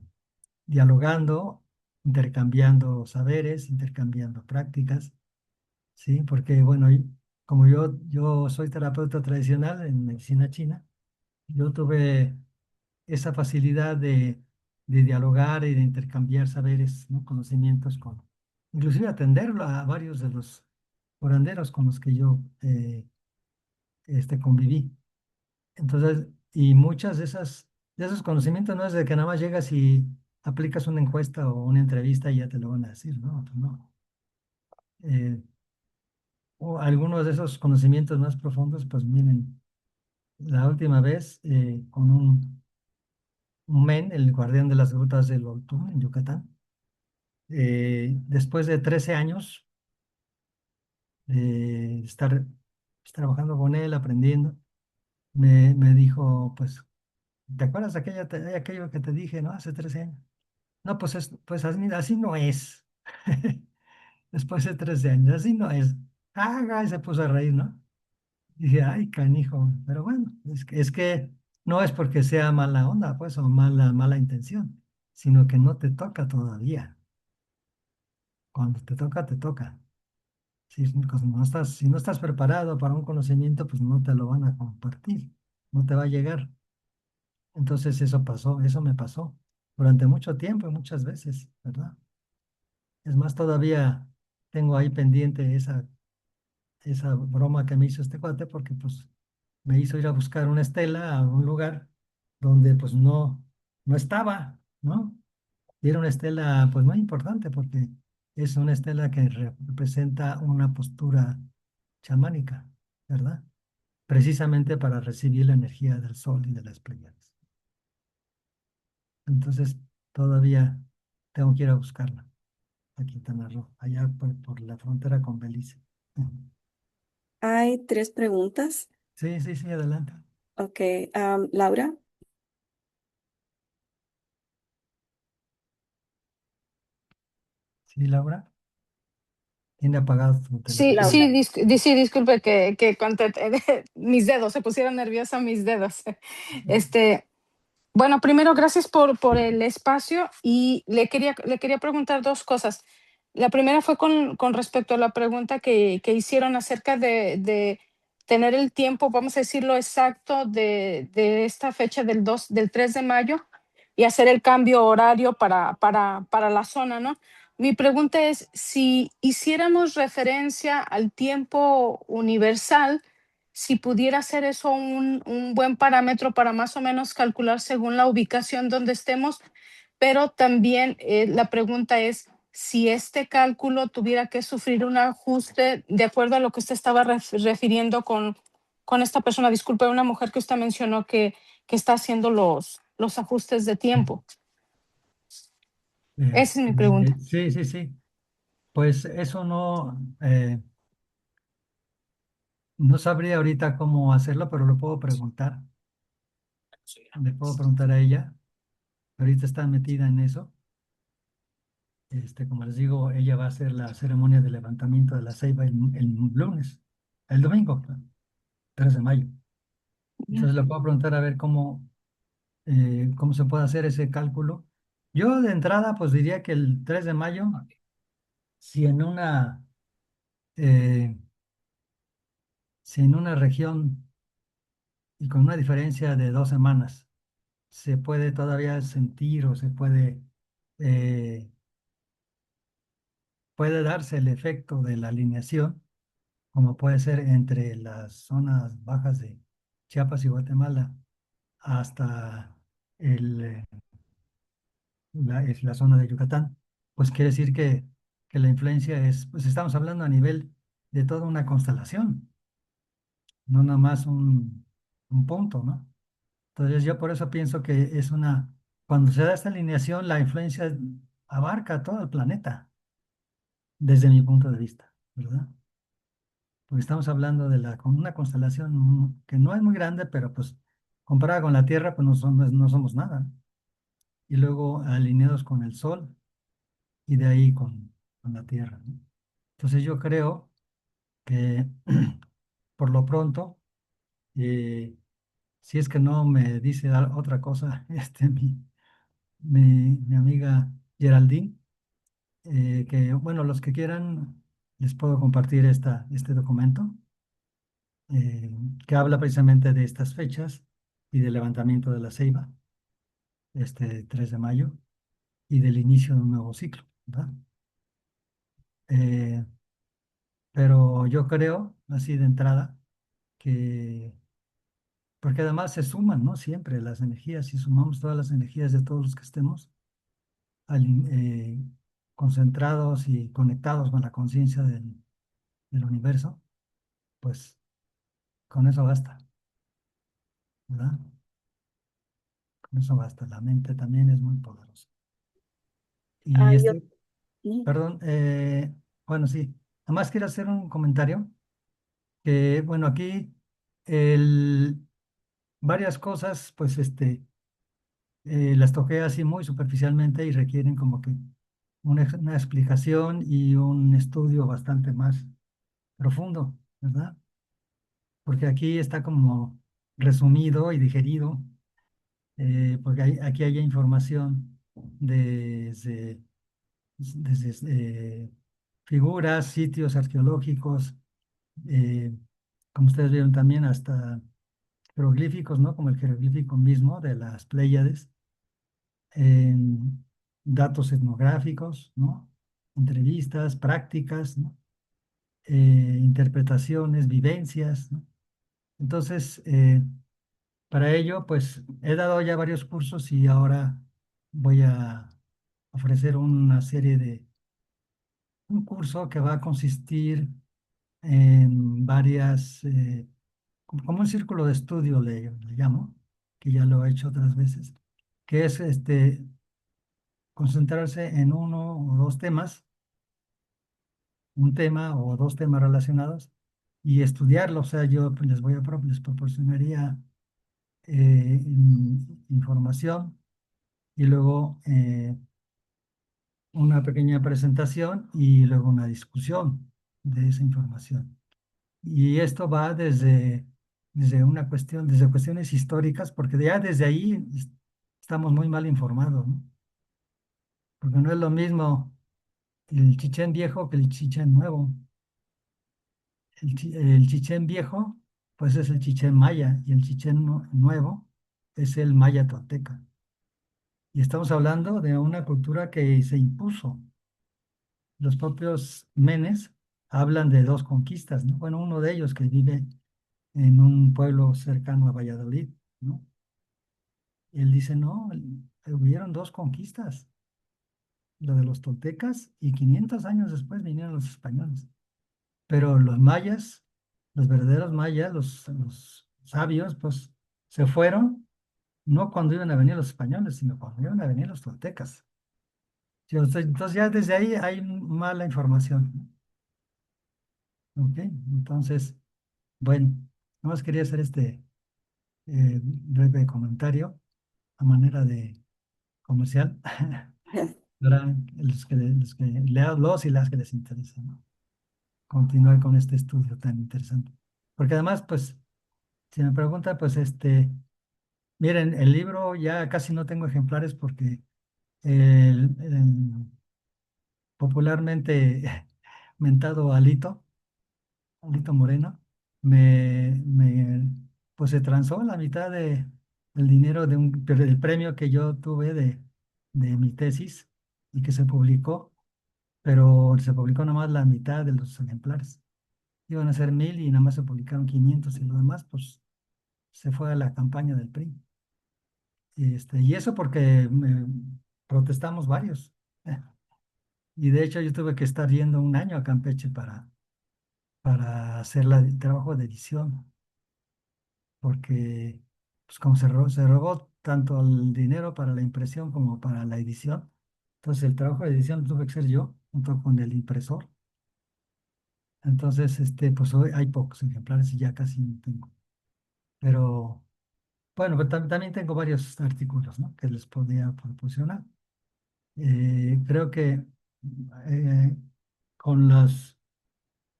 dialogando, intercambiando saberes, intercambiando prácticas, ¿sí? Porque, bueno, como yo soy terapeuta tradicional en medicina china, yo tuve esa facilidad de dialogar y de intercambiar saberes, ¿no? Conocimientos inclusive atender a varios de los curanderos con los que yo conviví. Entonces, y muchas de esos conocimientos no es de que nada más llegas y aplicas una encuesta o una entrevista y ya te lo van a decir, ¿no? Pues no. Eh, o algunos de esos conocimientos más profundos, pues miren, la última vez Umen, el guardián de las grutas del Oltú, en Yucatán. Después de 13 años de estar pues, trabajando con él, aprendiendo, me dijo, pues, ¿te acuerdas de aquello que te dije, no? Hace 13 años. No, pues, pues así no es. Después de 13 años, así no es. Y se puso a reír, ¿no? Dije, ay, canijo, pero bueno, es que no es porque sea mala onda, pues, o mala intención, sino que no te toca todavía. Cuando te toca, te toca. Si no estás preparado para un conocimiento, pues no te lo van a compartir, no te va a llegar. Entonces eso pasó, eso me pasó durante mucho tiempo y muchas veces, ¿verdad? Es más, todavía tengo ahí pendiente esa broma que me hizo este cuate porque pues me hizo ir a buscar una estela a un lugar donde pues no estaba, ¿no? Y era una estela pues muy importante porque es una estela que representa una postura chamánica, ¿verdad? Precisamente para recibir la energía del sol y de las Pléyades. Entonces todavía tengo que ir a buscarla a Quintana Roo, allá por la frontera con Belice. Ujú. Hay 3 preguntas. Sí, sí, sí, adelante. Ok, Laura. Sí, Laura, tiene apagado tu Sí, teléfono. Laura. sí, disculpe que mis dedos, se pusieron nerviosa mis dedos. Este, bueno, primero, gracias por el espacio y le quería preguntar dos cosas. La primera fue con respecto a la pregunta que hicieron acerca de tener el tiempo, vamos a decirlo exacto, de esta fecha del 3 de mayo y hacer el cambio horario para la zona, ¿no? Mi pregunta es, si hiciéramos referencia al tiempo universal, si pudiera ser eso un buen parámetro para más o menos calcular según la ubicación donde estemos, pero también la pregunta es si este cálculo tuviera que sufrir un ajuste de acuerdo a lo que usted estaba refiriendo con esta persona, disculpe, una mujer que usted mencionó que está haciendo los ajustes de tiempo. Esa es mi pregunta. Sí, sí, sí. Pues eso no sabría ahorita cómo hacerlo, pero lo puedo preguntar. Le puedo preguntar a ella. Ahorita está metida en eso. Como les digo, ella va a hacer la ceremonia de levantamiento de la ceiba el lunes, el domingo, 3 de mayo. Entonces le puedo preguntar a ver cómo se puede hacer ese cálculo. Yo de entrada, pues diría que el 3 de mayo, si en una, eh, si en una región y con una diferencia de 2 semanas se puede todavía sentir o eh, puede darse el efecto de la alineación, como puede ser entre las zonas bajas de Chiapas y Guatemala hasta el, es la zona de Yucatán, pues quiere decir que la influencia pues estamos hablando a nivel de toda una constelación, no nada más un punto, ¿no? Entonces yo por eso pienso que cuando se da esta alineación, la influencia abarca todo el planeta, desde mi punto de vista, ¿verdad? Porque estamos hablando con una constelación que no es muy grande, pero pues comparada con la Tierra, pues no somos nada, ¿no? Y luego alineados con el Sol y de ahí con la Tierra, ¿no? Entonces yo creo que por lo pronto, eh, si es que no me dice otra cosa, mi amiga Geraldine, que bueno, los que quieran, les puedo compartir este documento eh, que habla precisamente de estas fechas y del levantamiento de la ceiba, este 3 de mayo, y del inicio de un nuevo ciclo, ¿verdad? Eh, pero yo creo, así de entrada, que, porque además se suman, ¿no? Siempre las energías, si sumamos todas las energías de todos los que estemos concentrados y conectados con la conciencia del universo, pues con eso basta, ¿verdad? Con eso basta. La mente también es muy poderosa. Ah, Y mm, perdón, bueno, sí. Además quiero hacer un comentario que, bueno, aquí varias cosas, pues, las toqué así muy superficialmente y requieren como que una explicación y un estudio bastante más profundo, ¿verdad? Porque aquí está como resumido y digerido, porque aquí hay información desde figuras, sitios arqueológicos, eh, como ustedes vieron también, hasta jeroglíficos, ¿no? Como el jeroglífico mismo de las Pléyades, datos etnográficos, ¿no? Entrevistas, prácticas, ¿no? Interpretaciones, vivencias, ¿no? Entonces, para ello, pues he dado ya varios cursos y ahora voy a ofrecer un curso que va a consistir en como un círculo de estudio le llamo, que ya lo he hecho otras veces, que es concentrarse en uno o dos temas, un tema o dos temas relacionados y estudiarlo. O sea, yo pues, les proporcionaría información y luego una pequeña presentación y luego una discusión de esa información. Y esto va desde cuestiones históricas, porque ya desde ahí estamos muy mal informados, ¿no? Porque no es lo mismo el Chichén viejo que el Chichén nuevo. El Chichén viejo, pues es el Chichén maya, y el Chichén nuevo es el maya tolteca. Y estamos hablando de una cultura que se impuso. Los propios menes hablan de dos conquistas, ¿no? Bueno, uno de ellos que vive en un pueblo cercano a Valladolid, ¿no? Y él dice, no, hubieron dos conquistas, lo de los toltecas y 500 años después vinieron los españoles. Pero los mayas, los verdaderos mayas, los sabios, pues se fueron no cuando iban a venir los españoles, sino cuando iban a venir los toltecas. Sí, entonces ya desde ahí hay mala información. ¿Ok? Entonces, bueno, nada más quería hacer este breve comentario a manera de comercial para los y las que les interesa, ¿no? Continuar con este estudio tan interesante. Porque además, pues, si me preguntan, pues, miren, el libro ya casi no tengo ejemplares porque el popularmente mentado Alito Moreno, pues se transó la mitad del dinero del premio que yo tuve de mi tesis y que se publicó, pero se publicó nomás la mitad de los ejemplares. Iban a ser 1000 y nada más se publicaron 500 y lo demás, pues se fue a la campaña del PRI. Y eso porque protestamos varios. Y de hecho yo tuve que estar yendo un año a Campeche para hacer el trabajo de edición, porque pues como se robó tanto el dinero para la impresión como para la edición, entonces el trabajo de edición lo tuve que hacer yo junto con el impresor. Entonces, pues hoy hay pocos ejemplares y ya casi no tengo. Pero bueno, pero también tengo varios artículos, ¿no? Que les podría proporcionar. Creo que eh, con los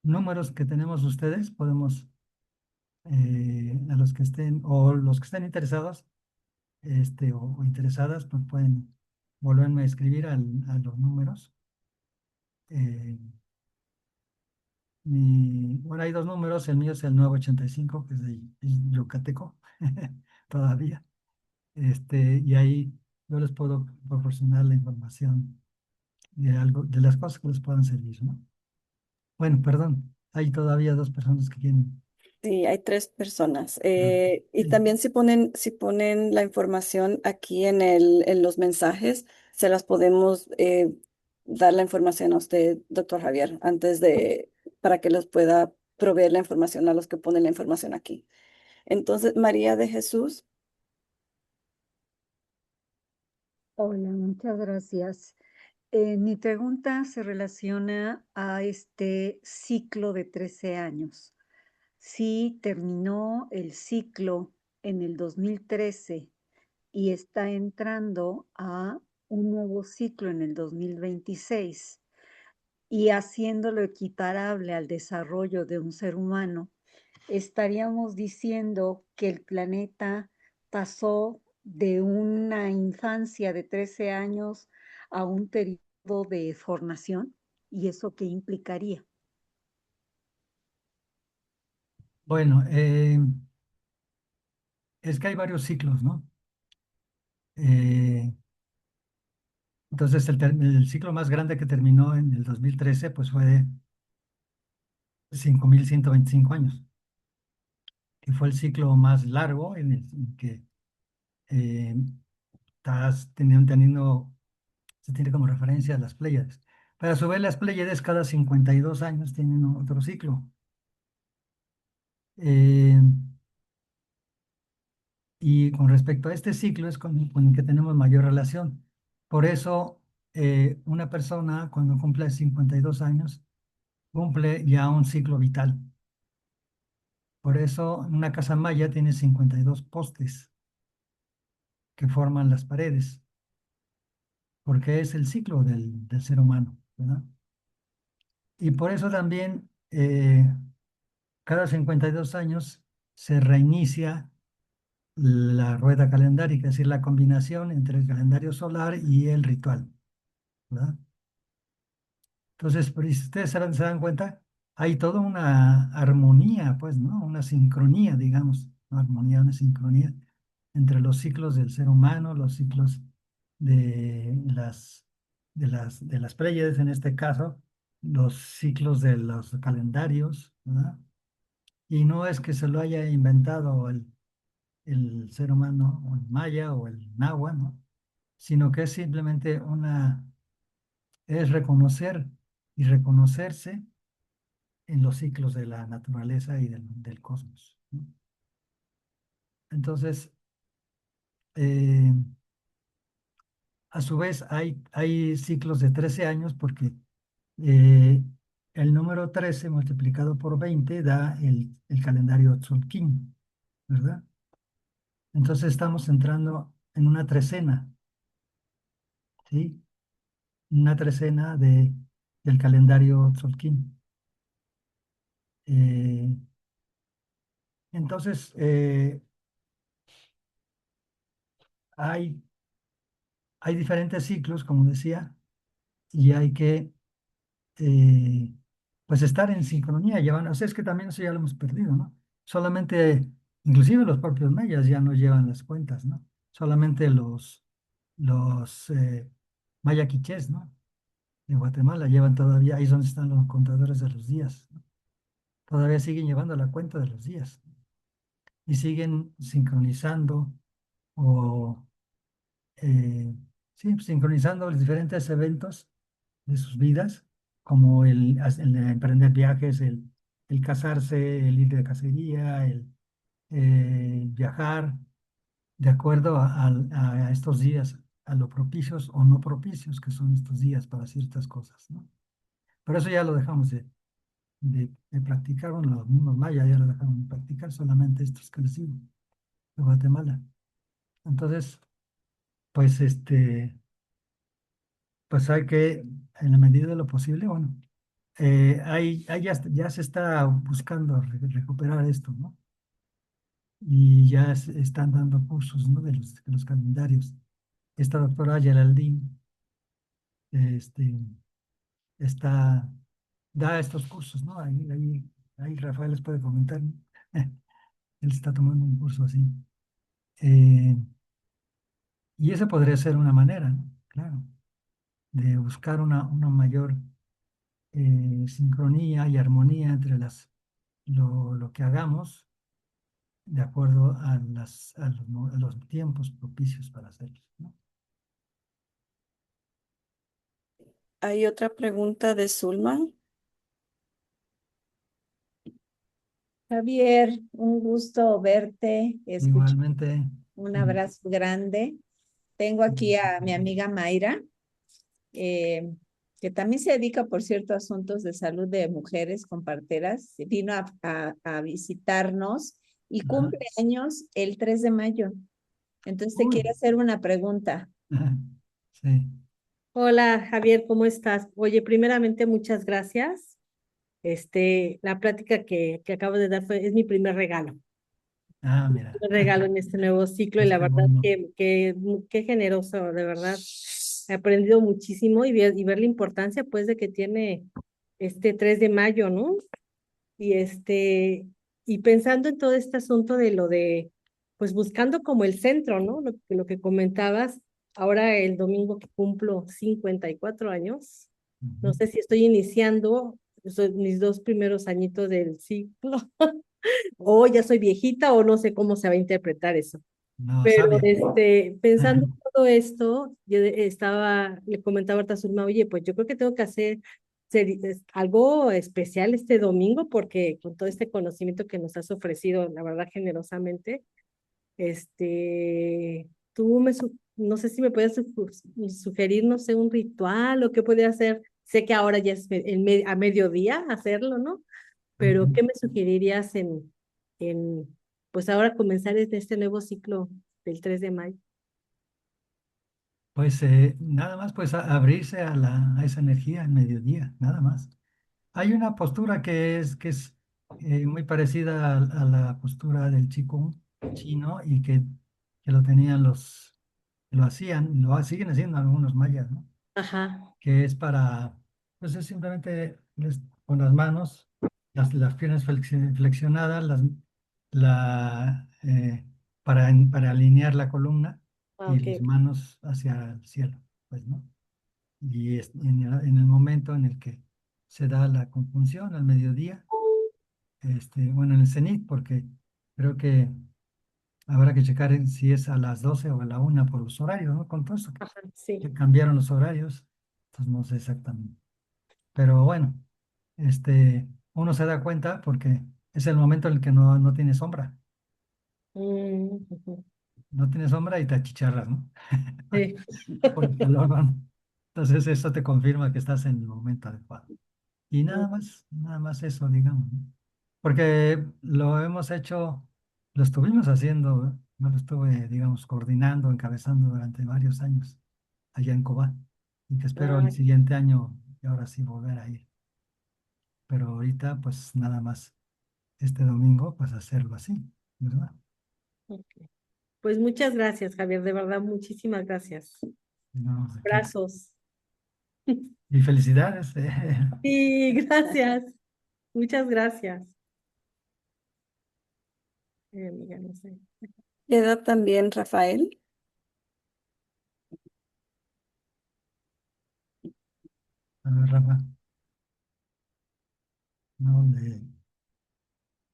números que tenemos ustedes podemos, a los que estén, o los que estén interesados, o interesadas, pues pueden volverme a escribir a los números. Eh, bueno, hay dos números, el mío es el 985 que es yucateco, todavía. Y ahí yo les puedo proporcionar la información de las cosas que les puedan servir, ¿no? Bueno, perdón, hay todavía dos personas que quieren. sí, hay 3 personas. Y Sí. también si ponen la información aquí en los mensajes, se las podemos dar la información a usted, doctor Javier, para que les pueda proveer la información a los que ponen la información aquí. Entonces, María de Jesús. Hola, muchas gracias. Mi pregunta se relaciona a este ciclo de 13 años. Si terminó el ciclo en el 2013 y está entrando a un nuevo ciclo en el 2026 y haciéndolo equiparable al desarrollo de un ser humano, estaríamos diciendo que el planeta pasó de una infancia de 13 años a un periodo de formación. ¿Y eso qué implicaría? Bueno, es que hay varios ciclos, ¿no? Entonces, el ciclo más grande que terminó en el 2013, pues fue de 5.125 años, que fue el ciclo más largo en que eh, se tiene como referencia a las Pléyades. Pero a su vez, las Pléyades cada 52 años tienen otro ciclo. Eh, y con respecto a este ciclo es con el que tenemos mayor relación. Por eso, una persona cuando cumple 52 años, cumple ya un ciclo vital. Por eso una casa maya tiene 52 postes que forman las paredes, porque es el ciclo del ser humano, ¿verdad? Y por eso también cada 52 años se reinicia la rueda calendárica, es decir, la combinación entre el calendario solar y el ritual, ¿verdad? Entonces, pero si ustedes se dan cuenta, hay toda una armonía, pues, ¿no? Una sincronía, digamos, no armonía, una sincronía entre los ciclos del ser humano, los ciclos de las Pléyades, en este caso, los ciclos de los calendarios, ¿verdad? Y no es que se lo haya inventado el ser humano, o el maya, o el náhuatl, ¿no? Sino que es simplemente es reconocer y reconocerse en los ciclos de la naturaleza y del cosmos, ¿no? Entonces, eh, a su vez, hay ciclos de 13 años porque eh, el número 13 multiplicado por 20 da el calendario Tzolk'in, ¿verdad? Entonces estamos entrando en una trecena, ¿sí? Una trecena del calendario Tzolk'in. Eh, entonces, hay, hay diferentes ciclos, como decía, y hay que eh, pues estar en sincronía. O sea, es que también eso ya lo hemos perdido, ¿no? Solamente, inclusive los propios mayas ya no llevan las cuentas, ¿no? Solamente los maya quichés, ¿no? De Guatemala llevan todavía, ahí es donde están los contadores de los días, ¿no? Todavía siguen llevando la cuenta de los días y siguen sincronizando o, sí, sincronizando los diferentes eventos de sus vidas, como el emprender viajes, el casarse, el ir de cacería, el viajar, de acuerdo a estos días, a lo propicios o no propicios que son estos días para ciertas cosas, ¿no? Pero eso ya lo dejamos de practicar, bueno, los mismos mayas ya lo dejaron de practicar, solamente estos que les digo, de Guatemala. Entonces, pues pues hay que, en la medida de lo posible, bueno, ya se está buscando recuperar esto, ¿no? Y ya están dando cursos, ¿no? De los calendarios. Esta doctora Geraldine, este, está, da estos cursos, ¿no? Ahí Rafael les puede comentar, ¿no? Él está tomando un curso así. Eh, y esa podría ser una manera, ¿no? Claro, de buscar una mayor sincronía y armonía entre lo que hagamos de acuerdo a los tiempos propicios para hacerlo, ¿no? Hay otra pregunta de Zulma. Javier, un gusto verte, escuchar, Igualmente, un abrazo grande. tengo aquí a mi amiga Mayra, eh, que también se dedica, por cierto, a asuntos de salud de mujeres con parteras. Vino a visitarnos y Ajá. cumple años el 3 de mayo. Entonces te Uy. quiero hacer una pregunta. Ajá. Sí. Hola Javier, ¿cómo estás? Oye, primeramente muchas gracias. La plática que acabo de dar es mi primer regalo. Ah, mira. Un regalo en este nuevo ciclo y la Este verdad mundo. qué generoso, de verdad. He aprendido muchísimo y ver la importancia pues de que tiene este 3 de mayo, ¿no? Y y pensando en todo este asunto de pues buscando como el centro, ¿no? Lo que comentabas, ahora el domingo que cumplo 54 años, no Ujú. sé si estoy iniciando mis 2 primeros añitos del ciclo, o ya soy viejita, o no sé cómo se va a interpretar eso. No, Pero sabia. pensando en todo esto, le comentaba ahorita a Zulma, oye, pues yo creo que tengo que hacer algo especial este domingo, porque con todo este conocimiento que nos has ofrecido, la verdad, generosamente, no sé si me puedes sugerir, no sé, un ritual o qué puede hacer. Sé que ahora ya es a mediodía hacerlo, ¿no? Pero Ujú. ¿qué me sugerirías pues ahora comenzar este nuevo ciclo del 3 de mayo? Pues nada más pues abrirse a esa energía al mediodía, nada más. Hay una postura que es muy parecida a la postura del Qigong chino y que lo tenían lo hacían, siguen haciendo algunos mayas, ¿no? Ajá, Que es pues es simplemente con las manos, las piernas flexionadas, para alinear la columna ah, y ok. las manos hacia el cielo, pues, ¿no? Y en el momento en el que se da la conjunción al mediodía, bueno, en el cenit, porque creo que habrá que checar si es a las 12 o a la 1 por los horarios, ¿no? Con todo eso Ajá, sí. que cambiaron los horarios, entonces no sé exactamente. Pero bueno, uno se da cuenta porque es el momento en el que no tiene sombra. Ujú, No tiene sombra y te achicharras, ¿no? sí. Por el calor, ¿no? Entonces eso te confirma que estás en el momento adecuado. Y nada más eso, digamos, ¿no? Porque lo estuvimos haciendo, ¿eh? No lo estuve, digamos, coordinando, encabezando durante varios años allá en Cobá. Y que espero el Ah, siguiente año, y ahora sí, volver a ir. Pero ahorita, pues nada más este domingo, pues hacerlo así, ¿verdad? ok. Pues muchas gracias, Javier, de verdad, muchísimas gracias. No, ¿de qué? Brazos. Y felicidades. Sí, gracias. Muchas gracias. Amiga, no sé. Queda también Rafael. A ver, Rafa, no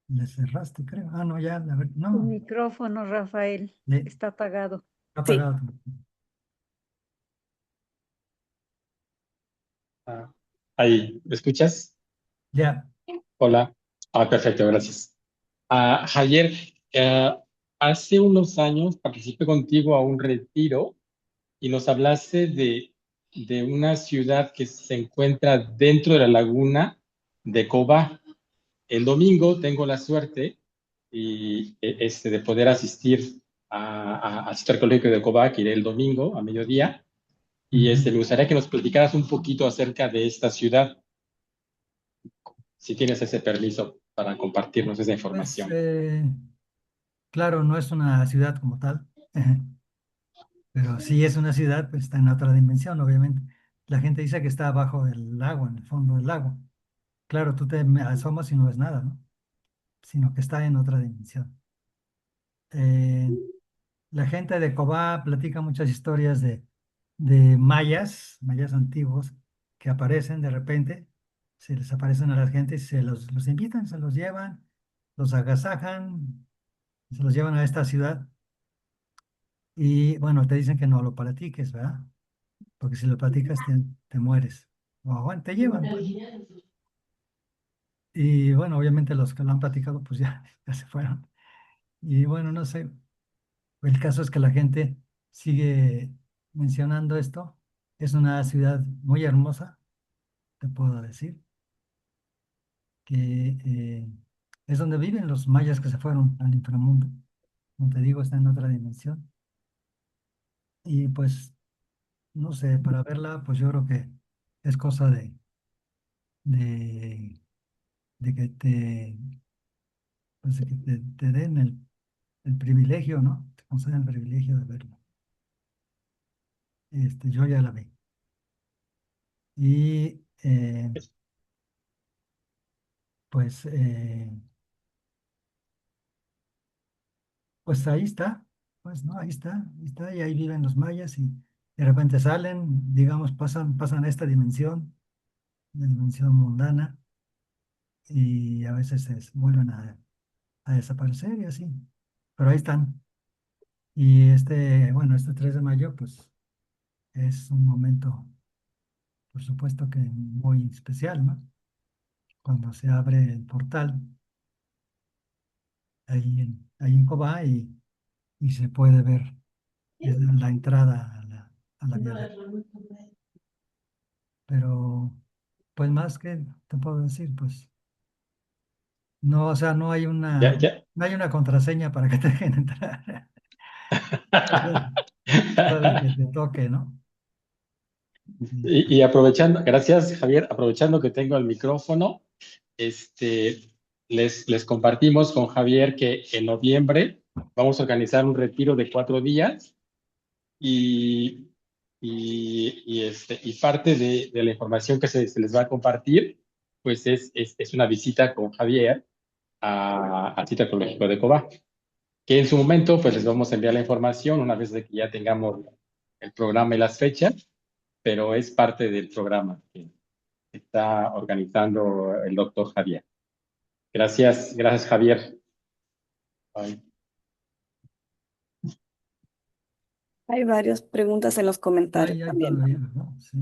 le cerraste, creo. Ah, no, ya, Tu no, micrófono, Rafael, le está apagado. ha Sí. apagado. Ahí, ¿me escuchas? Ya, Hola. Perfecto, gracias. Javier, eh, hace unos años participé contigo a un retiro y nos hablaste de una ciudad que se encuentra dentro de la laguna de Cobá. El domingo tengo la suerte de poder asistir al Centro Arqueológico de Cobá, que iré el domingo a mediodía, y ujú. me gustaría que nos platicaras un poquito acerca de esta ciudad, si tienes ese permiso para compartirnos esa Pues información. claro, no es una ciudad como tal, pero sí es una ciudad, pues está en otra dimensión, obviamente. La gente dice que está abajo del lago, en el fondo del lago. Claro, tú te asomas y no ves nada, ¿no? Sino que está en otra dimensión. Eh, la gente de Cobá platica muchas historias de mayas antiguos, que aparecen de repente, se les aparecen a la gente, los invitan, se los llevan, los agasajan, se los llevan a esta ciudad y bueno, te dicen que no lo platiques, ¿verdad? Porque si lo platicas te mueres. O bueno, te llevan, pues. Y bueno, obviamente los que lo han platicado, pues ya, ya se fueron. Y bueno, no sé, el caso es que la gente sigue mencionando esto. Es una ciudad muy hermosa, te puedo decir, que es donde viven los mayas que se fueron al inframundo. Como te digo, está en otra dimensión. Y pues, no sé, para verla, pues yo creo que es cosa de, de que te, pues de que te den el privilegio, ¿no? Te conceden el privilegio de verla. Yo ya la vi. Y pues, pues ahí está, pues no, ahí está, y ahí viven los mayas y de repente salen, digamos, pasan a esta dimensión, la dimensión mundana, y a veces vuelven a desaparecer y así, pero ahí están. Y bueno, este 3 de mayo, pues es un momento, por supuesto que muy especial, ¿no? Cuando se abre el portal ahí en Cobá y se puede ver la entrada a la Vía Láctea. Pero, pues más que te puedo decir, pues no, o sea, Ya, ya. no hay una contraseña para que te dejen entrar. Hora de que te toque, ¿no? Sí. Y aprovechando, gracias Javier, aprovechando que tengo el micrófono, les compartimos con Javier que en noviembre vamos a organizar un retiro de 4 días y, y parte de la información que se les va a compartir, pues es una visita con Javier al sitio arqueológico de Cobá, que en su momento pues les vamos a enviar la información una vez de que ya tengamos el programa y las fechas, pero es parte del programa que está organizando el doctor Javier. Gracias Javier. Bye. Hay varias preguntas en los comentarios Hay también. todavía, ¿no? Sí.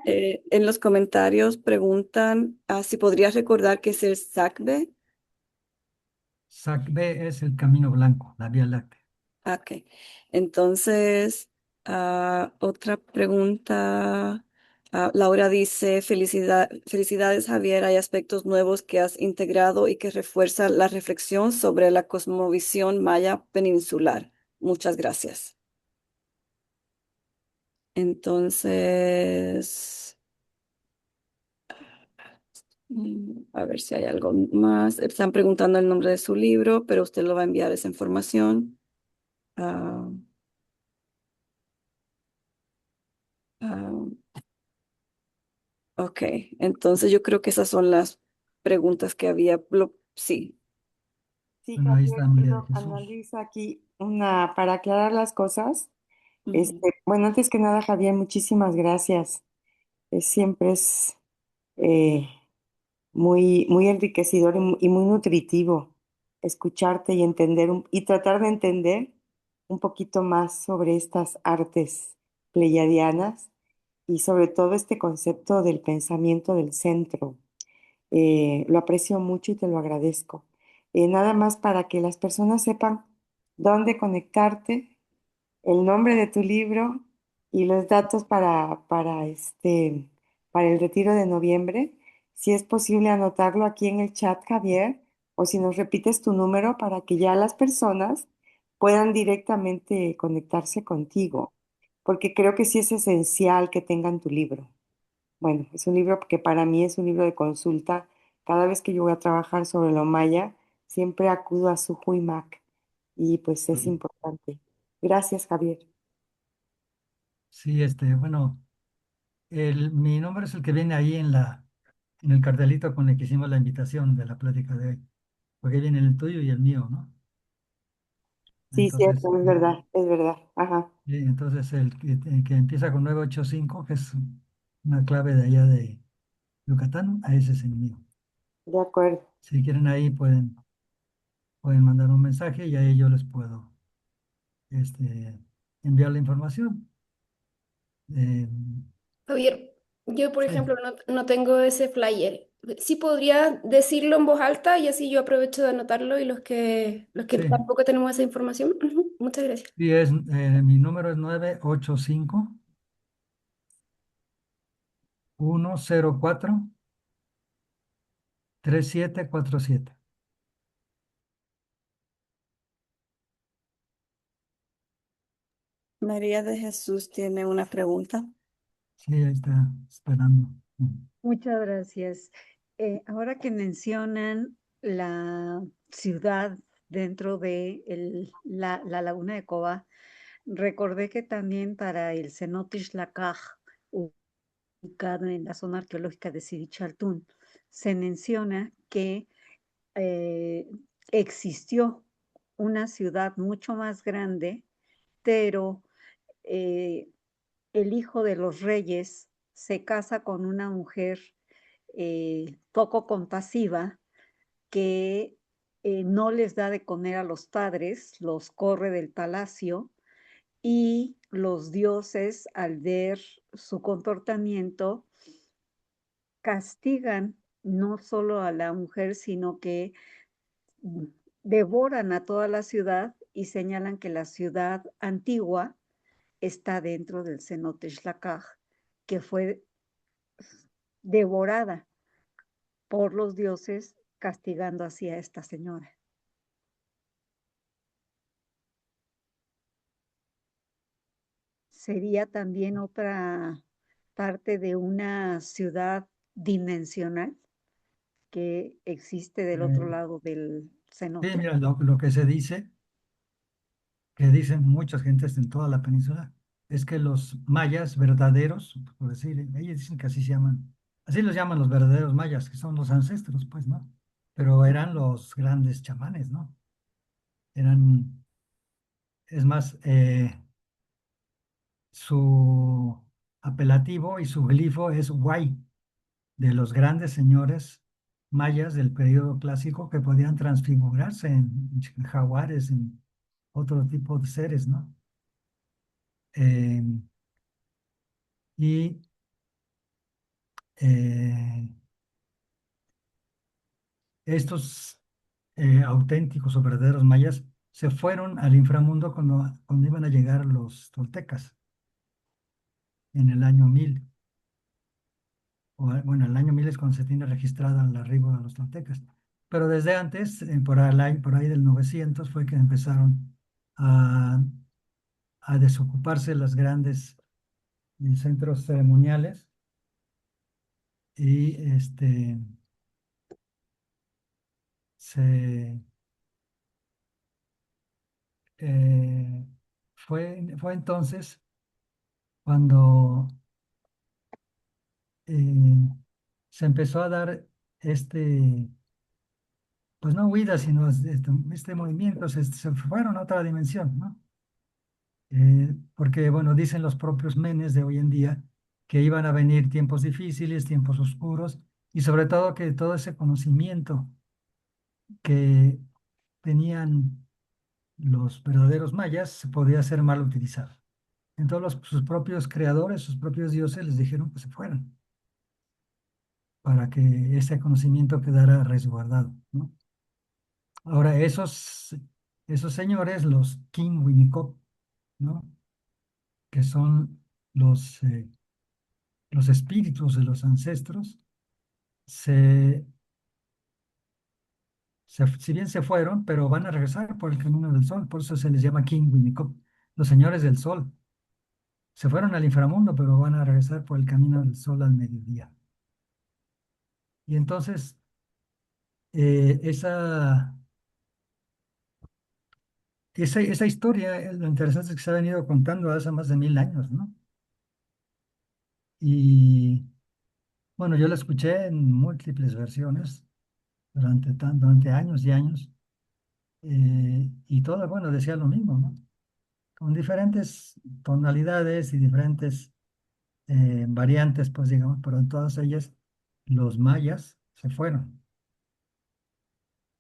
En los comentarios preguntan si podrías recordar qué es el SACB. SAC-B es el camino blanco, la Vía Láctea. Ok. Entonces, otra pregunta. Laura dice, felicidades Javier, hay aspectos nuevos que has integrado y que refuerzan la reflexión sobre la cosmovisión maya peninsular. Muchas gracias. Entonces, a ver si hay algo más. Están preguntando el nombre de su libro, pero usted lo va a enviar esa información. Ah, ah, ok, entonces yo creo que esas son las preguntas que había. Sí. Sí, Bueno, ahí Javier, está María de pero Jesús. analiza aquí para aclarar las cosas. Ujú. Bueno, antes que nada, Javier, muchísimas gracias. Siempre es eh, muy enriquecedor y muy nutritivo escucharte y entender y tratar de entender un poquito más sobre estas artes pleiadianas y sobre todo este concepto del pensamiento del centro. Lo aprecio mucho y te lo agradezco. Nada más para que las personas sepan dónde conectarte, el nombre de tu libro y los datos para el retiro de noviembre. Si es posible anotarlo aquí en el chat, Javier, o si nos repites tu número para que ya las personas puedan directamente conectarse contigo, porque creo que sí es esencial que tengan tu libro. Bueno, es un libro que para mí es un libro de consulta. Cada vez que yo voy a trabajar sobre lo maya, siempre acudo a su Mac y pues es importante. Gracias, Javier. Sí, bueno, mi nombre es el que viene ahí en el cartelito con el que hicimos la invitación de la plática de hoy, porque ahí viene el tuyo y el mío, ¿no? Sí, Entonces, cierto, es verdad, es verdad. Ajá, entonces el que empieza con 985, que es una clave de allá de Yucatán, a ese es el mío. de acuerdo. Si quieren ahí pueden mandar un mensaje y ahí yo les puedo enviar la información. Eh, Javier, yo por sí, ejemplo no tengo ese flyer. Sí podría decirlo en voz alta y así yo aprovecho de anotarlo y los que Sí, tampoco tenemos esa información. Ujú, muchas gracias. sí mi número es 985-104-3747. María de Jesús tiene una pregunta. Sí, ahí está esperando. Muchas gracias. Ahora que mencionan la ciudad dentro de la laguna de Coba, recordé que también para el cenote Ixtlacaj, ubicado en la zona arqueológica de Sidi-Chaltún, se menciona que existió una ciudad mucho más grande, pero el hijo de los reyes se casa con una mujer poco compasiva que no les da de comer a los padres, los corre del palacio y los dioses, al ver su comportamiento, castigan no solo a la mujer, sino que devoran a toda la ciudad y señalan que la ciudad antigua está dentro del cenote Xtlacaj, que fue devorada por los dioses, castigando así a esta señora. Sería también otra parte de una ciudad dimensional que existe del otro Eh, lado del sí, cenote. mira, lo que se dice, que dicen muchas gentes en toda la península, es que los mayas verdaderos, por decir, ellos dicen que así se llaman, así los llaman los verdaderos mayas, que son los ancestros, pues, ¿no? Pero eran los grandes chamanes, ¿no? Eran, es más, su apelativo y su glifo es Huay, de los grandes señores mayas del periodo clásico que podían transfigurarse en jaguares, en otro tipo de seres, ¿no? Eh, y eh, estos auténticos o verdaderos mayas se fueron al inframundo cuando iban a llegar los toltecas en el año 1000. Bueno, el año 1000 es cuando se tiene registrada el arribo de los toltecas. Pero desde antes, por ahí del 900, fue que empezaron a, a desocuparse los grandes centros ceremoniales y se, eh, fue entonces cuando eh, se empezó a dar pues no huida, sino este movimiento, se fueron a otra dimensión, ¿no? Porque, bueno, dicen los propios menes de hoy en día que iban a venir tiempos difíciles, tiempos oscuros, y sobre todo que todo ese conocimiento que tenían los verdaderos mayas se podía ser mal utilizado. Entonces sus propios creadores, sus propios dioses les dijeron que se fueran para que ese conocimiento quedara resguardado, ¿no? Ahora, esos señores, los King Winnicott, ¿no? Que son los espíritus de los ancestros, se, si bien se fueron, pero van a regresar por el camino del sol, por eso se les llama King Winnicott, los señores del sol. Se fueron al inframundo, pero van a regresar por el camino del sol al mediodía. Y entonces, esa historia, lo interesante es que se ha venido contando hace más de 1000 años, ¿no? Y bueno, yo la escuché en múltiples versiones durante años y años, y todas, bueno, decía lo mismo, ¿no? Con diferentes tonalidades y diferentes variantes, pues digamos, pero en todas ellas los mayas se fueron,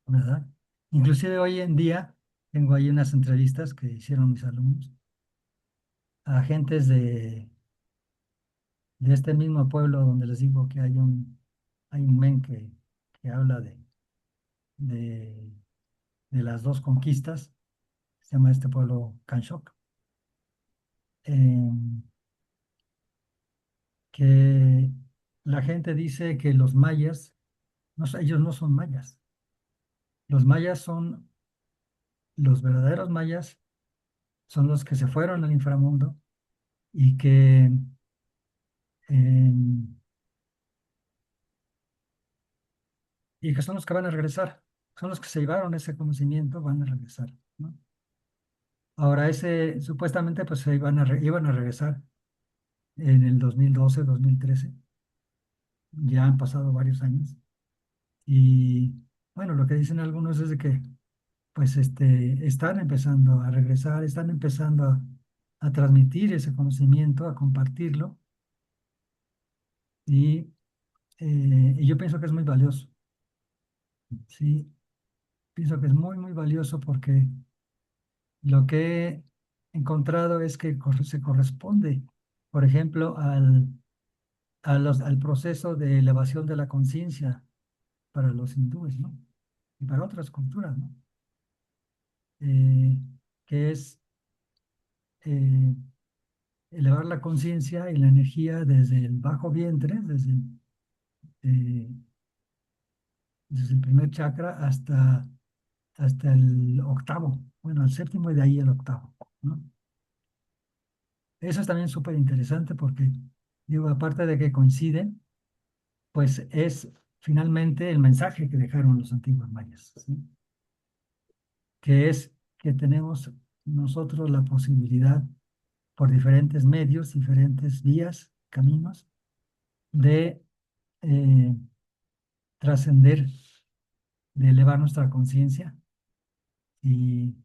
¿verdad? Inclusive hoy en día tengo ahí unas entrevistas que hicieron mis alumnos a agentes de este mismo pueblo donde les digo que hay un men que habla de, de las dos conquistas, se llama este pueblo Kanshok, que la gente dice que los mayas, ellos no son mayas. Los mayas son, los verdaderos mayas son los que se fueron al inframundo y em, que son los que van a regresar, son los que se llevaron ese conocimiento, van a regresar, ¿no? Ahora, supuestamente, pues iban a regresar en el 2012, 2013. Ya han pasado varios años. Y bueno, lo que dicen algunos es de que, pues, están empezando a regresar, están empezando a transmitir ese conocimiento, a compartirlo. Y yo pienso que es muy valioso. Sí, pienso que es muy, muy valioso porque lo que he encontrado es que se corresponde, por ejemplo, al proceso de elevación de la conciencia para los hindúes, ¿no? Y para otras culturas, ¿no? Que es eh, elevar la conciencia y la energía desde el bajo vientre, eh, desde el primer chakra hasta el octavo, bueno, el séptimo y de ahí el octavo, ¿no? Eso es también súper interesante porque, digo, aparte de que coinciden, pues es finalmente el mensaje que dejaron los antiguos mayas, ¿sí? Que es que tenemos nosotros la posibilidad, por diferentes medios, diferentes vías, caminos, de eh, trascender, de elevar nuestra conciencia y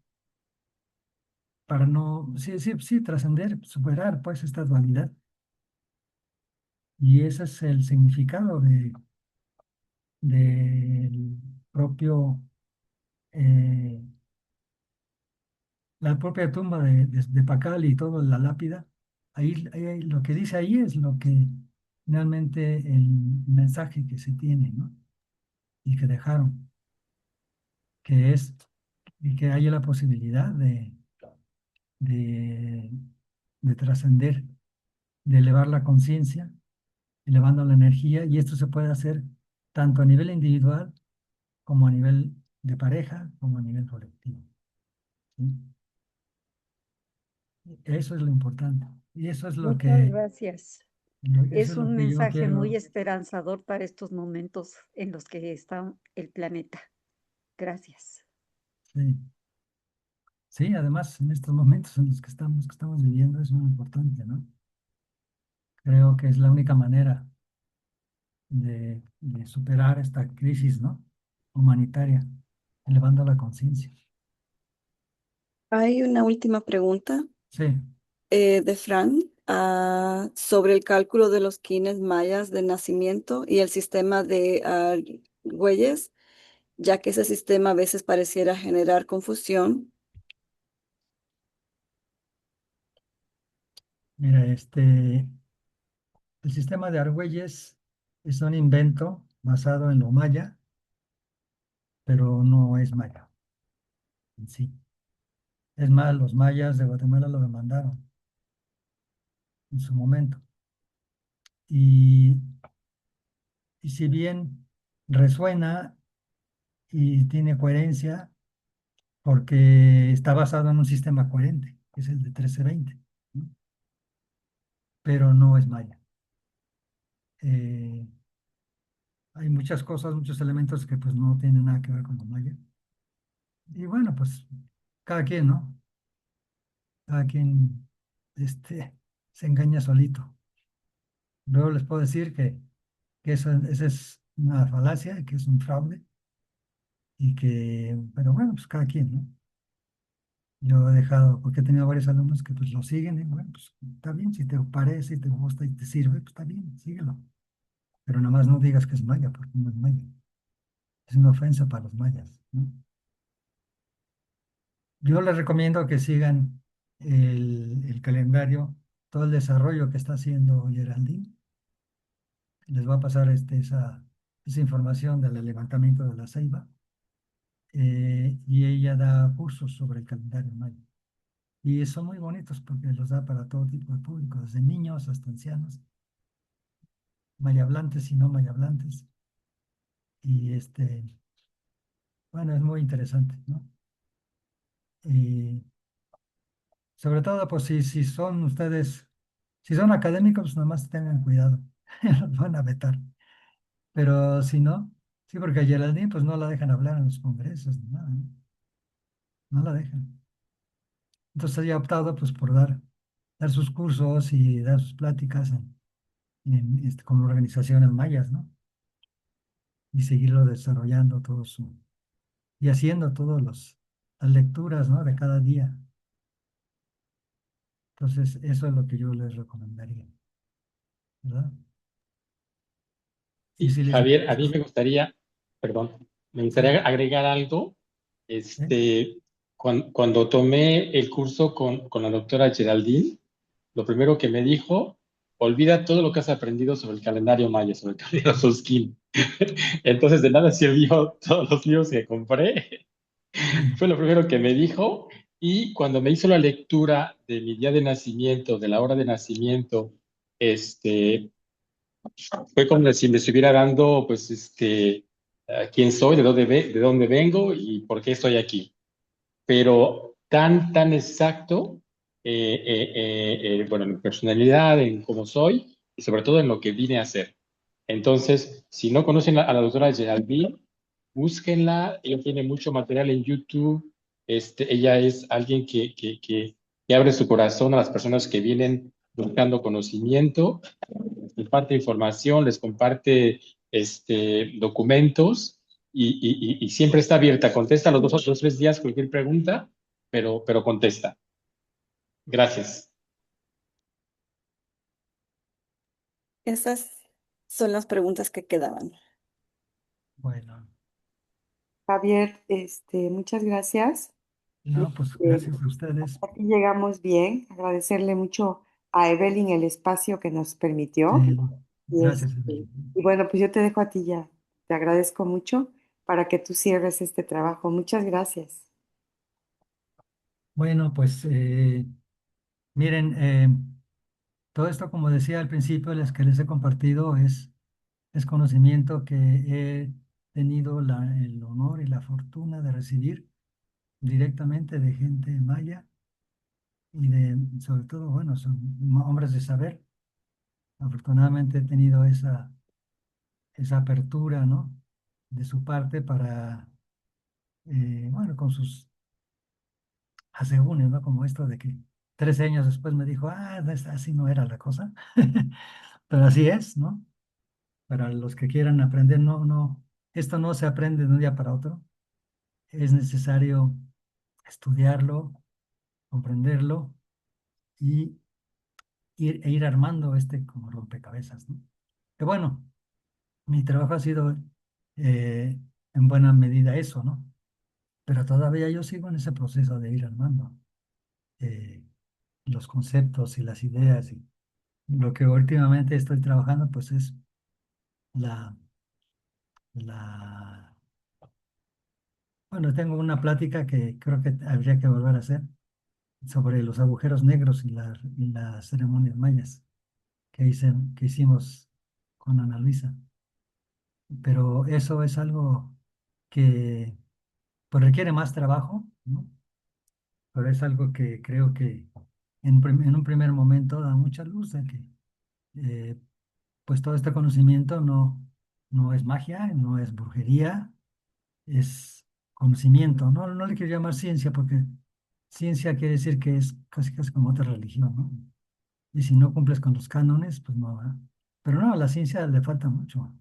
para no, sí, trascender, superar pues esta dualidad. Y ese es el significado del propio, eh, la propia tumba de Pakal y todo, la lápida. Ahí lo que dice ahí es lo que finalmente el mensaje que se tiene, ¿no? Y que dejaron, que es y que haya la posibilidad de, de trascender, de elevar la conciencia, elevando la energía, y esto se puede hacer tanto a nivel individual como a nivel de pareja, como a nivel colectivo, ¿sí? Eso es lo importante. Y eso es lo Muchas que, gracias. eso Es es lo un que yo mensaje muy quiero. esperanzador para estos momentos en los que está el planeta. Gracias. Sí. Sí, además, en estos momentos en los que estamos viviendo es muy importante, ¿no? Creo que es la única manera de superar esta crisis, ¿no? Humanitaria, elevando la conciencia. Hay una última pregunta Sí, de Fran sobre el cálculo de los quines mayas de nacimiento y el sistema de Argüelles, ya que ese sistema a veces pareciera generar confusión. mira, el sistema de Argüelles es un invento basado en lo maya, pero no es maya en sí. Es más, los mayas de Guatemala lo demandaron en su momento. Y, y si bien resuena y tiene coherencia, porque está basado en un sistema coherente, que es el de 1320, ¿no? Pero no es maya. Eh, Hay muchas cosas, muchos elementos que pues no tienen nada que ver con lo maya. Y bueno, pues cada quien, ¿no? Cada quien se engaña solito. Luego les puedo decir que esa es una falacia, que es un fraude, pero bueno, pues cada quien, ¿no? Yo he dejado, porque he tenido varios alumnos que pues lo siguen, y bueno, pues está bien, si te parece, si te gusta y te sirve, pues está bien, síguelo. Pero nada más no digas que es maya, porque no es maya. Es una ofensa para los mayas, ¿no? Yo les recomiendo que sigan el calendario, todo el desarrollo que está haciendo Geraldine. Les va a pasar esa esa información del levantamiento de la ceiba, y ella da cursos sobre el calendario maya. Y son muy bonitos porque los da para todo tipo de público, desde niños hasta ancianos, mayablantes y no mayablantes. Y bueno, es muy interesante, ¿no? Y sobre todo, pues si son ustedes, si son académicos, pues nomás tengan cuidado, los van a vetar. Pero si no, sí, porque a Geraldine pues no la dejan hablar en los congresos, ni nada, ¿no? No la dejan. Entonces ella ha optado pues por dar sus cursos y dar sus pláticas con organizaciones mayas, ¿no? Y seguirlo desarrollando y haciendo las lecturas, ¿no? De cada día. Entonces, eso es lo que yo les recomendaría, ¿verdad? Y si Y les Javier, a interesa, mí me gustaría, perdón, me gustaría agregar algo. Cuando tomé el curso con la doctora Geraldine, lo primero que me dijo, olvida todo lo que has aprendido sobre el calendario maya, sobre el calendario Susquín. Entonces, de nada sirvió todos los libros que compré. Fue lo primero que me dijo. Y cuando me hizo la lectura de mi día de nacimiento, de la hora de nacimiento, fue como si me estuviera dando, pues, quién soy, de dónde vengo y por qué estoy aquí. Pero tan exacto, bueno, en mi personalidad, en cómo soy y sobre todo en lo que vine a hacer. Entonces, si no conocen a la doctora Geraldine, búsquenla. Ella tiene mucho material en YouTube. Ella es alguien que abre su corazón a las personas que vienen buscando conocimiento, les comparte información, les comparte documentos y siempre está abierta. Contesta los 2 o 3 días cualquier pregunta, pero contesta. Gracias. Esas son las preguntas que quedaban. bueno, Javier, muchas gracias. no, pues gracias a ustedes. Aquí llegamos bien. Agradecerle mucho a Evelyn el espacio que nos permitió. Sí, Y, gracias. y bueno, pues yo te dejo a ti ya. Te agradezco mucho para que tú cierres este trabajo. Muchas gracias. Bueno, pues miren, todo esto, como decía al principio, las que les he compartido es conocimiento que he tenido el honor y la fortuna de recibir directamente de gente maya y sobre todo, bueno, son hombres de saber. Afortunadamente he tenido esa apertura, ¿no? De su parte para, bueno, con sus asegúnes, ¿no? Como esto de que 13 años después me dijo, así no era la cosa. Pero así es, ¿no? Para los que quieran aprender, esto no se aprende de un día para otro. Es necesario estudiarlo, comprenderlo y ir armando como rompecabezas, ¿no? Que bueno, mi trabajo ha sido en buena medida eso, ¿no? Pero todavía yo sigo en ese proceso de ir armando eh, los conceptos y las ideas. Y lo que últimamente estoy trabajando, pues es la, la... Bueno, tengo una plática que creo que habría que volver a hacer sobre los agujeros negros y las ceremonias mayas que hicimos con Ana Luisa. Pero eso es algo que pues requiere más trabajo, ¿no? Pero es algo que creo que en un primer momento da mucha luz de que eh, pues todo este conocimiento no es magia, no es brujería, es conocimiento, ¿no? No le quiero llamar ciencia porque ciencia quiere decir que es casi como otra religión, ¿no? Y si no cumples con los cánones, pues no, ¿verdad? Pero no, a la ciencia le falta mucho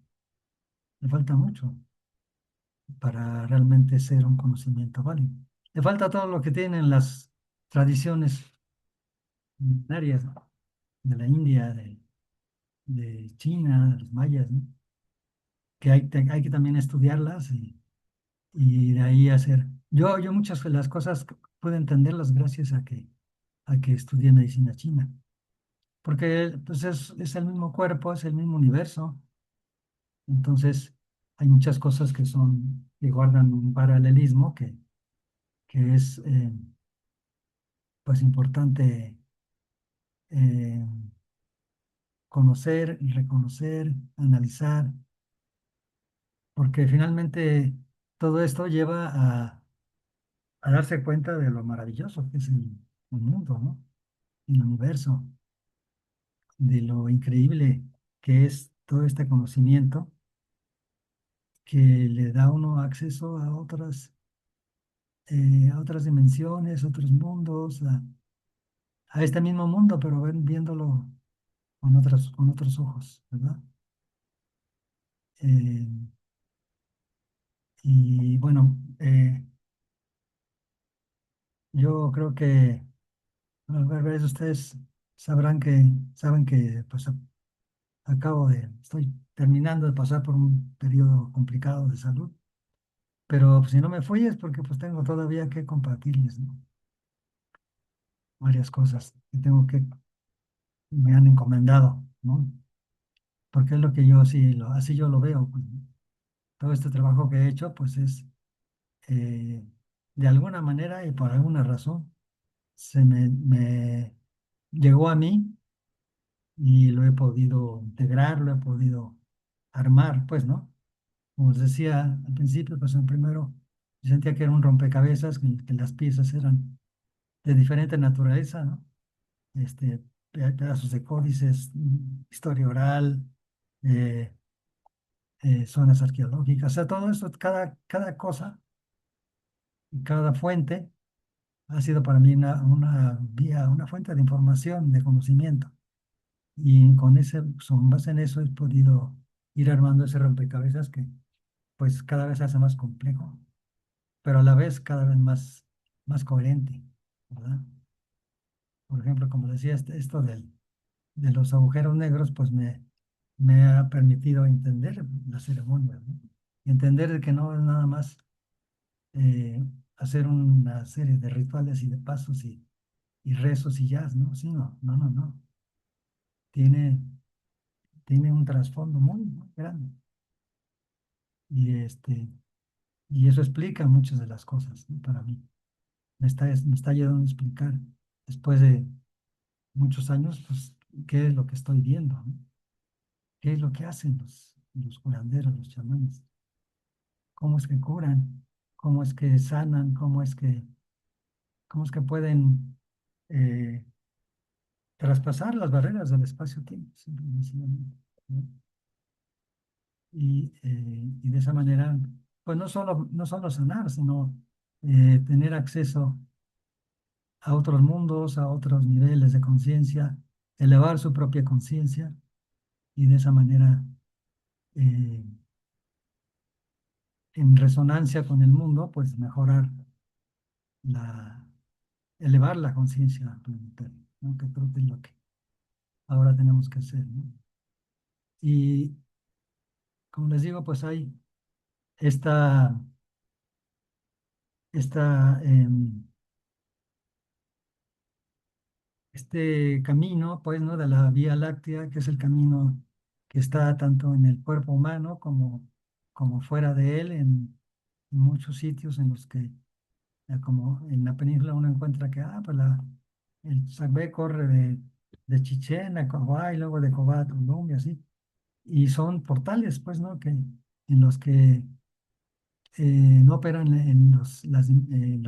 para realmente ser un conocimiento válido. Le falta todo lo que tienen las tradiciones milenarias, ¿no? De la India, de China, de los mayas, ¿no? Que hay que también estudiarlas y de ahí hacer. Yo muchas de las cosas puedo entenderlas gracias a que estudié medicina china, porque pues es el mismo cuerpo, es el mismo universo. Entonces, hay muchas cosas que guardan un paralelismo que es pues importante eh, conocer, reconocer, analizar, porque finalmente todo esto lleva a darse cuenta de lo maravilloso que es el mundo, ¿no? El universo, de lo increíble que es todo este conocimiento que le da a uno acceso a otras dimensiones, otros mundos, a este mismo mundo, pero viéndolo con otros ojos, ¿verdad? Eh, y bueno, yo creo que a ver, ustedes saben que pues estoy terminando de pasar por un periodo complicado de salud, pero pues, si no me fui es porque pues tengo todavía que compartirles, ¿no? Varias cosas me han encomendado, ¿no? Porque es lo que yo así yo lo veo, pues, ¿no? Todo este trabajo que he hecho, pues es eh, de alguna manera y por alguna razón me llegó a mí y lo he podido integrar, lo he podido armar, pues, ¿no? Como les decía al principio, pues en primero yo sentía que era un rompecabezas, que las piezas eran de diferente naturaleza, ¿no? Pedazos de códices, historia oral, eh, zonas arqueológicas, o sea, todo eso, cada cosa y cada fuente ha sido para mí una vía, una fuente de información, de conocimiento. Y con base en eso he podido ir armando ese rompecabezas que pues cada vez se hace más complejo, pero a la vez cada vez más coherente, ¿verdad? Por ejemplo, como decía, esto de los agujeros negros, pues me ha permitido entender la ceremonia, ¿no? Y entender de que no es nada más eh, hacer una serie de rituales y de pasos y rezos y ya, ¿no? Sí, no. Tiene, tiene un trasfondo muy grande. Y, y eso explica muchas de las cosas, ¿no? Para mí. Me está ayudando a explicar, después de muchos años, pues, qué es lo que estoy viendo, ¿no? ¿Qué es lo que hacen los curanderos, los chamanes? ¿Cómo es que curan? ¿Cómo es que sanan? ¿Cómo es que pueden eh, traspasar las barreras del espacio-tiempo? Simple y sencillamente, ¿no? Y de esa manera, pues no solo sanar, sino tener acceso a otros mundos, a otros niveles de conciencia, elevar su propia conciencia y de esa manera, eh, en resonancia con el mundo, pues mejorar la, elevar la conciencia planetaria, ¿no? Que creo que es lo que ahora tenemos que hacer, ¿no? Y como les digo, pues hay esta, esta, este camino, pues, ¿no? De la Vía Láctea, que es el camino que está tanto en el cuerpo humano como fuera de él, en muchos sitios en los que, como en la península, uno encuentra que, pues el Sacbé corre de Chichén a Coahuila, luego de Cobá a Tulum y así, y son portales, pues, ¿no? En los que no operan en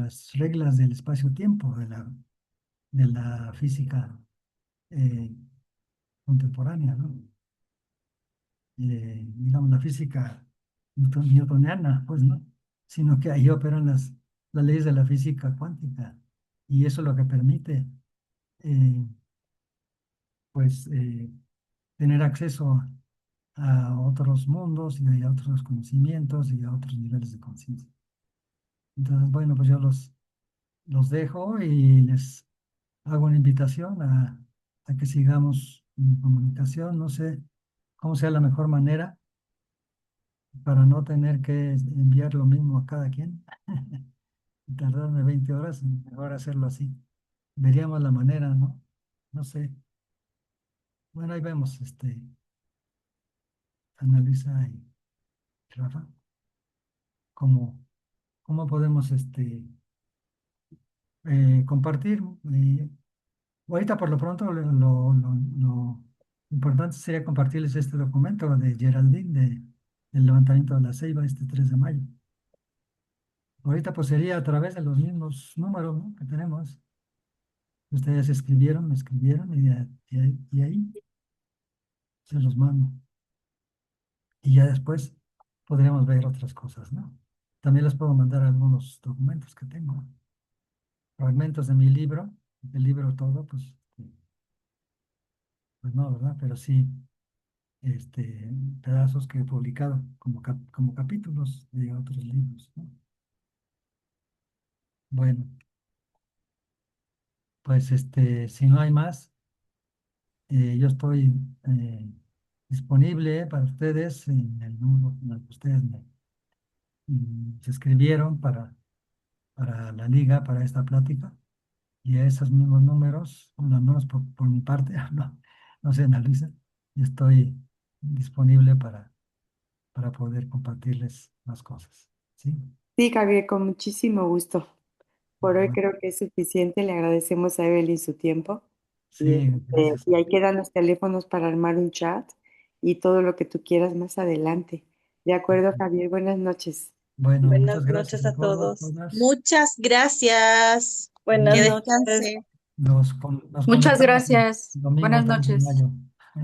las reglas del espacio-tiempo, de la física eh, contemporánea, ¿no? Digamos, la física newtoniana, pues, ¿no? Sino que ahí operan las leyes de la física cuántica. Y eso es lo que permite, eh, pues, tener acceso a otros mundos y a otros conocimientos y a otros niveles de conciencia. Entonces, bueno, pues yo los dejo y les hago una invitación a que sigamos en comunicación. No sé cómo sea la mejor manera para no tener que enviar lo mismo a cada quien y tardarme 20 horas, mejor hacerlo así. Veríamos la manera, ¿no? No sé. Bueno, ahí vemos, Ana Luisa Rafa, ¿cómo, cómo podemos compartir? Ahorita por lo pronto lo importante sería compartirles este documento de Geraldine del levantamiento de la ceiba este 3 de mayo. Ahorita pues sería a través de los mismos números, ¿no?, que tenemos. Ustedes escribieron, me escribieron y ahí se los mando. Y ya después podremos ver otras cosas, ¿no? También les puedo mandar algunos documentos que tengo. Fragmentos de mi libro, el libro todo, pues no, ¿verdad? Pero sí, pedazos que he publicado como capítulos de otros libros, ¿no? Bueno, pues si no hay más, yo estoy disponible para ustedes en el número en el que ustedes se escribieron para la liga, para esta plática. Y a esos mismos números, bueno, al menos por mi parte, no sé, Ana Luisa, yo estoy disponible para poder compartirles más cosas. ¿Sí? Sí, Javier, con muchísimo gusto. Por hoy Bueno, creo que es suficiente. Le agradecemos a Evelyn su tiempo. sí, gracias. Y ahí quedan los teléfonos para armar un chat y todo lo que tú quieras más adelante. De acuerdo, Javier. Buenas noches. Bueno, Buenas muchas gracias noches a todos, todos. todas. Muchas gracias. Buenas Que noches. descanse. Nos Muchas conectamos el gracias. domingo Buenas 3 de noches. mayo.